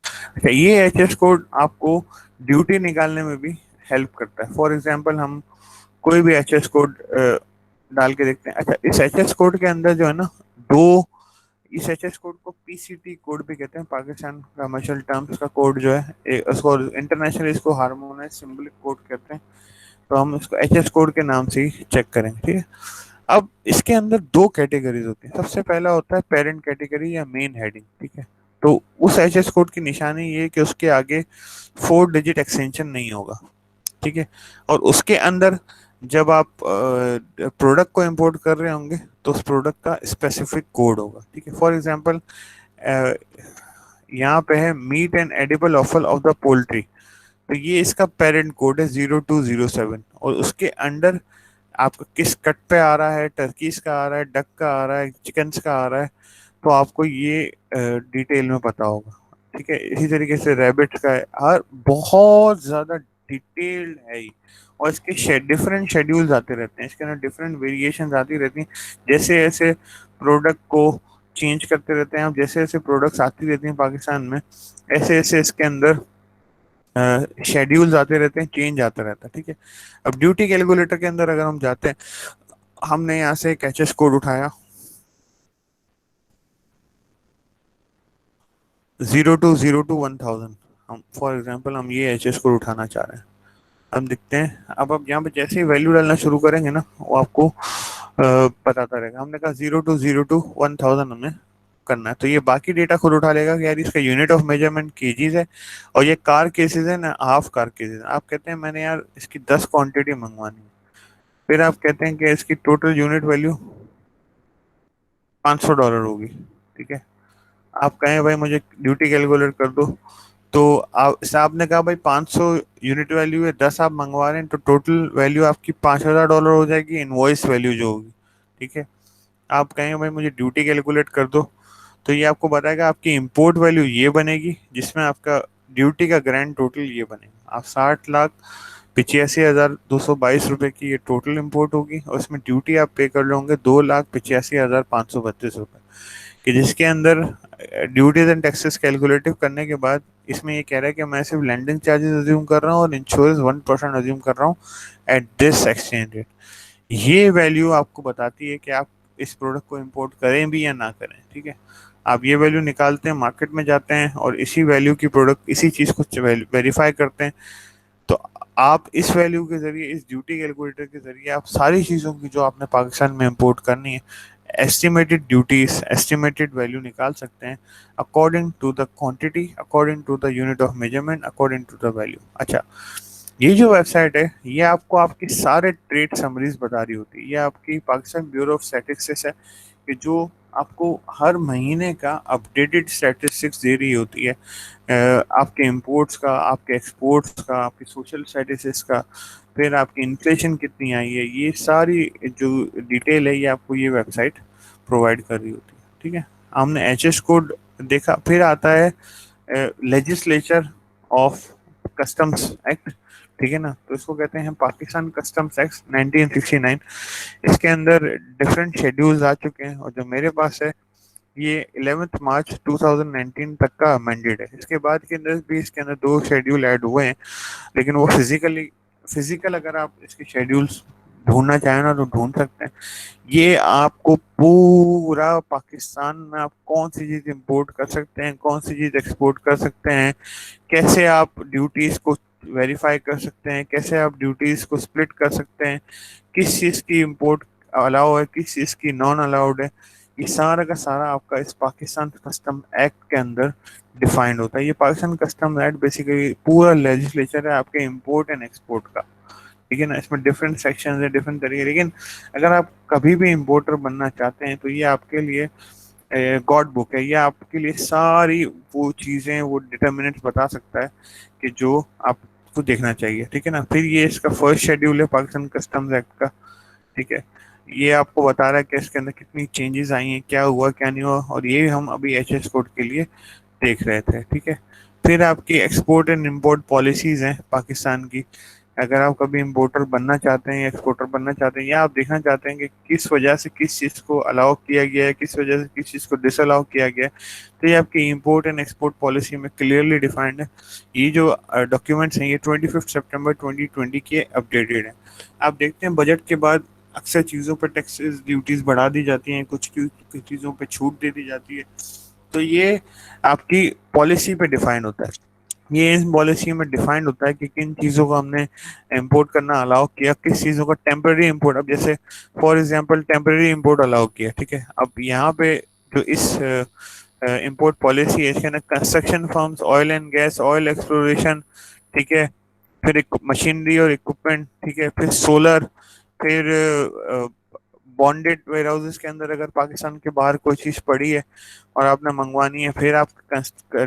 अच्छा, ये एचएस कोड आपको ड्यूटी निकालने में भी हेल्प करता है। फॉर एग्जांपल हम कोई भी एचएस कोड डाल के देखते हैं। अच्छा, इस एचएस कोड के अंदर जो है ना दो, इस एचएस कोड को पीसीटी कोड भी कहते हैं, पाकिस्तान कमर्शियल टर्म्स का कोड जो है, उसको इंटरनेशनल इसको हार्मोनाइज सिंबलिक कोड कहते हैं। तो हम इसको एचएस कोड के नाम से ही चेक करेंगे, ठीक है। अब इसके अंदर दो कैटेगरीज होती है। सबसे पहला होता है पेरेंट कैटेगरी या मेन हेडिंग, ठीक है। तो उस एचएस कोड की निशानी ये है कि उसके आगे 4 डिजिट एक्सटेंशन नहीं होगा, ठीक है। और उसके अंदर जब आप प्रोडक्ट को इंपोर्ट कर रहे होंगे तो उस प्रोडक्ट का स्पेसिफिक कोड होगा, ठीक है। फॉर एग्जांपल यहाँ पे है meat and edible offal of the poultry, तो ये इसका पेरेंट कोड है 0207, और उसके अंडर आपका किस कट पे आ रहा है, टर्कीज का आ रहा है, डक का आ रहा है, चिकन्स का आ रहा है, तो आपको ये डिटेल में पता होगा, ठीक है। इसी तरीके से रैबिट्स का है, हर बहुत ज़्यादा डिटेल्ड है ये। और इसके डिफरेंट शेड्यूल्स आते रहते हैं, इसके अंदर डिफरेंट वेरिएशन आती रहती हैं, जैसे जैसे प्रोडक्ट को चेंज करते रहते हैं। अब जैसे जैसे प्रोडक्ट्स आती रहती हैं पाकिस्तान में, ऐसे ऐसे इसके अंदर शेड्यूल्स आते रहते हैं, चेंज आता रहता है, ठीक है। अब ड्यूटी कैलकुलेटर के अंदर अगर हम जाते हैं, हमने यहाँ से एक एचएस कोड उठाया 0202 1000, हम फॉर एग्जांपल हम ये एचएस कोड उठाना चाह रहे हैं। हम दिखते हैं, अब आप यहाँ पे जैसे ही वैल्यू डालना शुरू करेंगे ना वो आपको बताता रहेगा। हमने कहा 0202 1000 हमें करना है, तो ये बाकी डेटा खुद उठा लेगा कि यार इसका यूनिट ऑफ मेजरमेंट केजीज है, और ये कार केसेस है ना, हाफ कार केसेस। आप कहते हैं मैंने यार इसकी 10 क्वांटिटी मंगवानी है, फिर आप कहते हैं कि इसकी टोटल यूनिट वैल्यू $500 होगी, ठीक है। आप कहें भाई मुझे ड्यूटी कैलकुलेट कर दो, तो आप साहब ने कहा भाई 500 यूनिट वैल्यू है, 10 आप मंगवा रहे हैं, तो टोटल वैल्यू आपकी $5000 हो जाएगी, इनवॉइस वैल्यू जो होगी, ठीक है। आप कहेंगे भाई मुझे ड्यूटी कैलकुलेट कर दो, तो ये आपको बताएगा आपकी इंपोर्ट वैल्यू ये बनेगी, जिसमें आपका ड्यूटी का ग्रैंड टोटल ये बनेगा। आप 60,85,222 रुपए की ये टोटल इंपोर्ट होगी, और इसमें ड्यूटी आप पे कर लोगे 2,85,532 रुपए कि जिसके अंदर ड्यूटीज एंड टैक्सेस कैलकुलेटिव करने के बाद इसमें ये कह रहा है कि मैं सिर्फ लैंडिंग चार्जेस अज्यूम कर रहा हूँ और इंश्योरेंस 1% अज्यूम कर रहा हूँ एट दिस एक्सचेंज रेट। ये वैल्यू आपको बताती है कि आप इस प्रोडक्ट को इंपोर्ट करें भी या ना करें। ठीक है, आप ये वैल्यू निकालते हैं, मार्केट में जाते हैं और इसी वैल्यू की प्रोडक्ट इसी चीज़ को वेरीफाई करते हैं। तो आप इस वैल्यू के जरिए, इस ड्यूटी कैलकुलेटर के जरिए आप सारी चीज़ों की जो आपने पाकिस्तान में इंपोर्ट करनी है, एस्टिमेटेड ड्यूटीज, एस्टिमेटेड वैल्यू निकाल सकते हैं according to the quantity, according to the unit of measurement, according to the value. अच्छा, ये जो वेबसाइट है ये आपको आपके सारे ट्रेड समरीज बता रही होती है। ये आपकी पाकिस्तान ब्यूरो ऑफ स्टैटिस्टिक्स है कि जो आपको हर महीने का अपडेटेड स्टैटिस्टिक्स दे रही होती है, आपके इंपोर्ट्स का, आपके एक्सपोर्ट्स का, आपके सोशल स्टैटिस्टिक्स का, फिर आपकी इन्फ्लेशन कितनी आई है, ये सारी जो डिटेल है ये आपको ये वेबसाइट प्रोवाइड कर रही होती है। ठीक है, हमने एच कोड देखा, फिर आता है लेजिस्लेचर ऑफ कस्टम्स एक्ट। ठीक है ना, तो इसको कहते हैं पाकिस्तान कस्टम्स एक्ट 1969। इसके अंदर डिफरेंट शेड्यूल्स आ चुके हैं और जो मेरे पास है ये 11 मार्च 2019 तक का अमेंडेड है। इसके बाद के अंदर भी इसके अंदर 2 शेड्यूल ऐड हुए हैं, लेकिन वो फिजिकल अगर आप इसके शेड्यूल्स ढूंढना चाहें ना तो ढूंढ सकते हैं। ये आपको पूरा पाकिस्तान में आप कौन सी चीज़ इंपोर्ट कर सकते हैं, कौन सी चीज़ एक्सपोर्ट कर सकते हैं, कैसे आप ड्यूटीज़ को वेरीफाई कर सकते हैं, कैसे आप ड्यूटीज़ को स्प्लिट कर सकते हैं, किस चीज़ की इंपोर्ट अलाउ है, किस चीज़ की नॉन अलाउड है, ये सारा का सारा आपका इस पाकिस्तान कस्टम एक्ट के अंदर डिफाइंड होता है। ये पाकिस्तान कस्टम एक्ट बेसिकली पूरा लेजिस्लेचर है आपके इंपोर्ट एंड एक्सपोर्ट का। ठीक है ना, इसमें डिफरेंट सेक्शन है, डिफरेंट तरीके, लेकिन अगर आप कभी भी इम्पोर्टर बनना चाहते हैं तो ये आपके लिए गॉड बुक है। ये आपके लिए सारी वो चीज़ें, वो डिटर्मिनेंट्स बता सकता है कि जो आपको देखना चाहिए। ठीक है ना, फिर ये इसका फर्स्ट शेड्यूल है पाकिस्तान कस्टम्स एक्ट का। ठीक है, ये आपको बता रहा है कि इसके अंदर कितनी चेंजेस आई हैं, क्या हुआ क्या नहीं हुआ, और ये हम अभी एच कोड के लिए देख रहे थे। ठीक है, फिर आपकी एक्सपोर्ट एंड इम्पोर्ट पॉलिसीज़ हैं पाकिस्तान की। अगर आप कभी इम्पोर्टर बनना चाहते हैं या एक्सपोर्टर बनना चाहते हैं, या आप देखना चाहते हैं कि किस वजह से किस चीज़ को अलाउ किया गया है, किस वजह से किस चीज़ को डिसअलाउ किया गया है, तो ये आपकी इम्पोर्ट एंड एक्सपोर्ट पॉलिसी में क्लियरली डिफाइंड है। ये जो डॉक्यूमेंट्स हैं ये 25 सितंबर 2020 के अपडेटेड हैं। आप देखते हैं बजट के बाद अक्सर चीज़ों पर टैक्सेस ड्यूटीज़ बढ़ा दी जाती हैं, कुछ चीज़ों पर छूट दे दी जाती है। तो ये आपकी पॉलिसी पे डिफाइन होता है। ये इस पॉलिसी में डिफाइंड होता है कि किन चीज़ों को हमने इंपोर्ट करना अलाउ किया, किस चीज़ों का टेम्पररी इंपोर्ट। अब जैसे for example temporary import allow किया, ठीक है। अब यहाँ पे जो इस इंपोर्ट पॉलिसी है इसके अंदर construction firms, oil and gas, oil exploration, ठीक है, फिर मशीनरी और इक्विपमेंट, ठीक है, फिर सोलर, फिर बॉन्डेड वेयर हाउसेस के अंदर अगर पाकिस्तान के बाहर कोई चीज़ पड़ी है और आपने मंगवानी है, फिर आप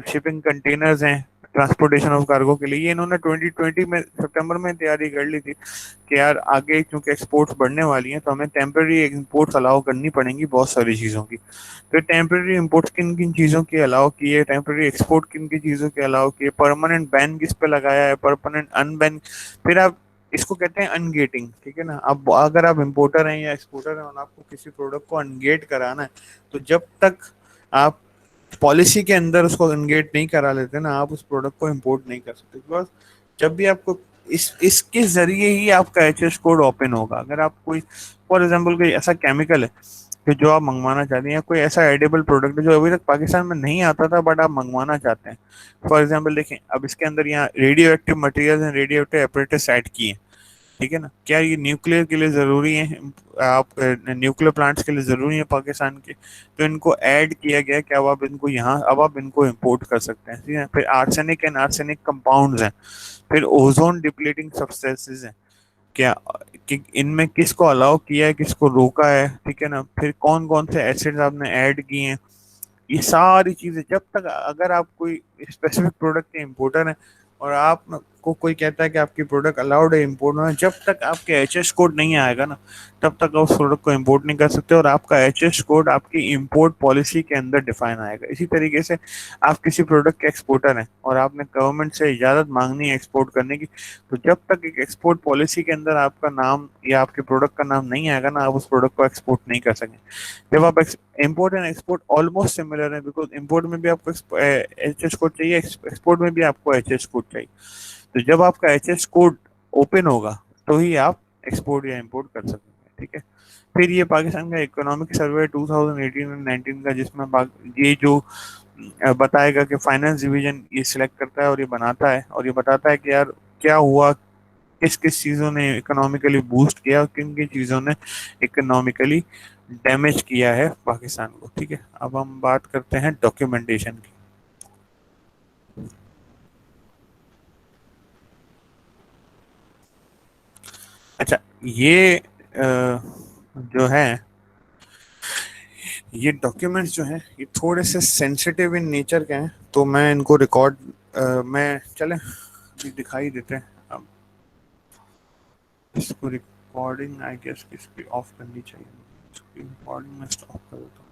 शिपिंग कंटेनर्स हैं ट्रांसपोर्टेशन ऑफ कार्गो के लिए। ये इन्होंने 2020 में सितंबर में तैयारी कर ली थी कि यार आगे क्योंकि एक्सपोर्ट्स बढ़ने वाली हैं तो हमें टेम्पररी इंपोर्ट्स अलाउ करनी पड़ेंगी बहुत सारी चीज़ों की। तो टेम्पररी इंपोर्ट्स किन किन चीज़ों की अलाउ की है, टेम्पररी एक्सपोर्ट किन किन चीज़ों की अलाउ की है, परमानेंट बैन किस पे लगाया है, परमानेंट अनबैन, फिर आप इसको कहते हैं अनगेटिंग। ठीक है ना, अब अगर आप इंपोर्टर हैं या एक्सपोर्टर हैं और आपको किसी प्रोडक्ट को अनगेट कराना है तो जब तक आप पॉलिसी के अंदर उसको अनगेट नहीं करा लेते ना, आप उस प्रोडक्ट को इंपोर्ट नहीं कर सकते। बिकॉज जब भी आपको इसके जरिए ही आपका एच कोड ओपन होगा। अगर आप कोई फॉर एग्जांपल कोई ऐसा केमिकल है कि जो आप मंगवाना चाहते हैं, या कोई ऐसा एडिबल प्रोडक्ट है जो अभी तक पाकिस्तान में नहीं आता था बट आप मंगवाना चाहते हैं, फॉर एग्जांपल देखें अब इसके अंदर यहाँ radio active material and radio active apparatus add किए हैं। ठीक है ना, क्या ये न्यूक्लियर के लिए ज़रूरी है, आप न्यूक्लियर प्लांट्स के लिए ज़रूरी है पाकिस्तान के, तो इनको ऐड किया गया कि अब आप इनको यहाँ अब आप इनको इंपोर्ट कर सकते हैं। ठीक है, फिर आर्सेनिक एंड आर्सेनिक कंपाउंड्स हैं, फिर ओजोन डिप्लीटिंग सब्सटेंसेस हैं, क्या कि इनमें किसको अलाउ किया है, किसको रोका है। ठीक है ना, फिर कौन कौन से एसिड्स आपने ऐड किए हैं, ये सारी चीज़ें जब तक अगर आप कोई स्पेसिफिक प्रोडक्ट के इम्पोर्टर हैं और आप आपको कोई कहता है कि आपकी प्रोडक्ट अलाउड है इंपोर्ट होना, जब तक आपके एचएस कोड नहीं आएगा ना तब तक आप उस प्रोडक्ट को इंपोर्ट नहीं कर सकते, और आपका एचएस कोड आपकी इंपोर्ट पॉलिसी के अंदर डिफाइन आएगा। इसी तरीके से आप किसी प्रोडक्ट के एक्सपोर्टर हैं और आपने गवर्नमेंट से इजाज़त मांगनी है एक्सपोर्ट करने की, तो जब तक एक एक्सपोर्ट पॉलिसी के अंदर आपका नाम या आपके प्रोडक्ट का नाम नहीं आएगा ना, आप उस प्रोडक्ट को एक्सपोर्ट नहीं कर सकेंगे। जब आप import and export almost similar है, बिकॉज इंपोर्ट में भी आपको एचएस कोड चाहिए, एक्सपोर्ट में भी आपको एचएस कोड चाहिए। तो जब आपका एचएस कोड ओपन होगा तो ही आप एक्सपोर्ट या इंपोर्ट कर सकेंगे, ठीक है। फिर ये पाकिस्तान का इकोनॉमिक सर्वे 2018 और 19 का, जिसमें ये जो बताएगा कि फाइनेंस डिवीजन ये सिलेक्ट करता है और ये बनाता है और ये बताता है कि यार क्या हुआ, किस किस चीज़ों ने इकोनॉमिकली बूस्ट किया और किन किन चीज़ों ने इकोनॉमिकली डैमेज किया है पाकिस्तान को, ठीक है। अब हम बात करते हैं डॉक्यूमेंटेशन की। अच्छा, ये जो है ये डॉक्यूमेंट्स जो हैं ये थोड़े से सेंसिटिव इन नेचर के हैं, तो मैं इनको रिकॉर्ड मैं चलें दिखाई देते हैं। अब इसको रिकॉर्डिंग आई गेस इसकी ऑफ करनी चाहिए, इसकी रिकॉर्डिंग में स्टॉप कर देता हूँ।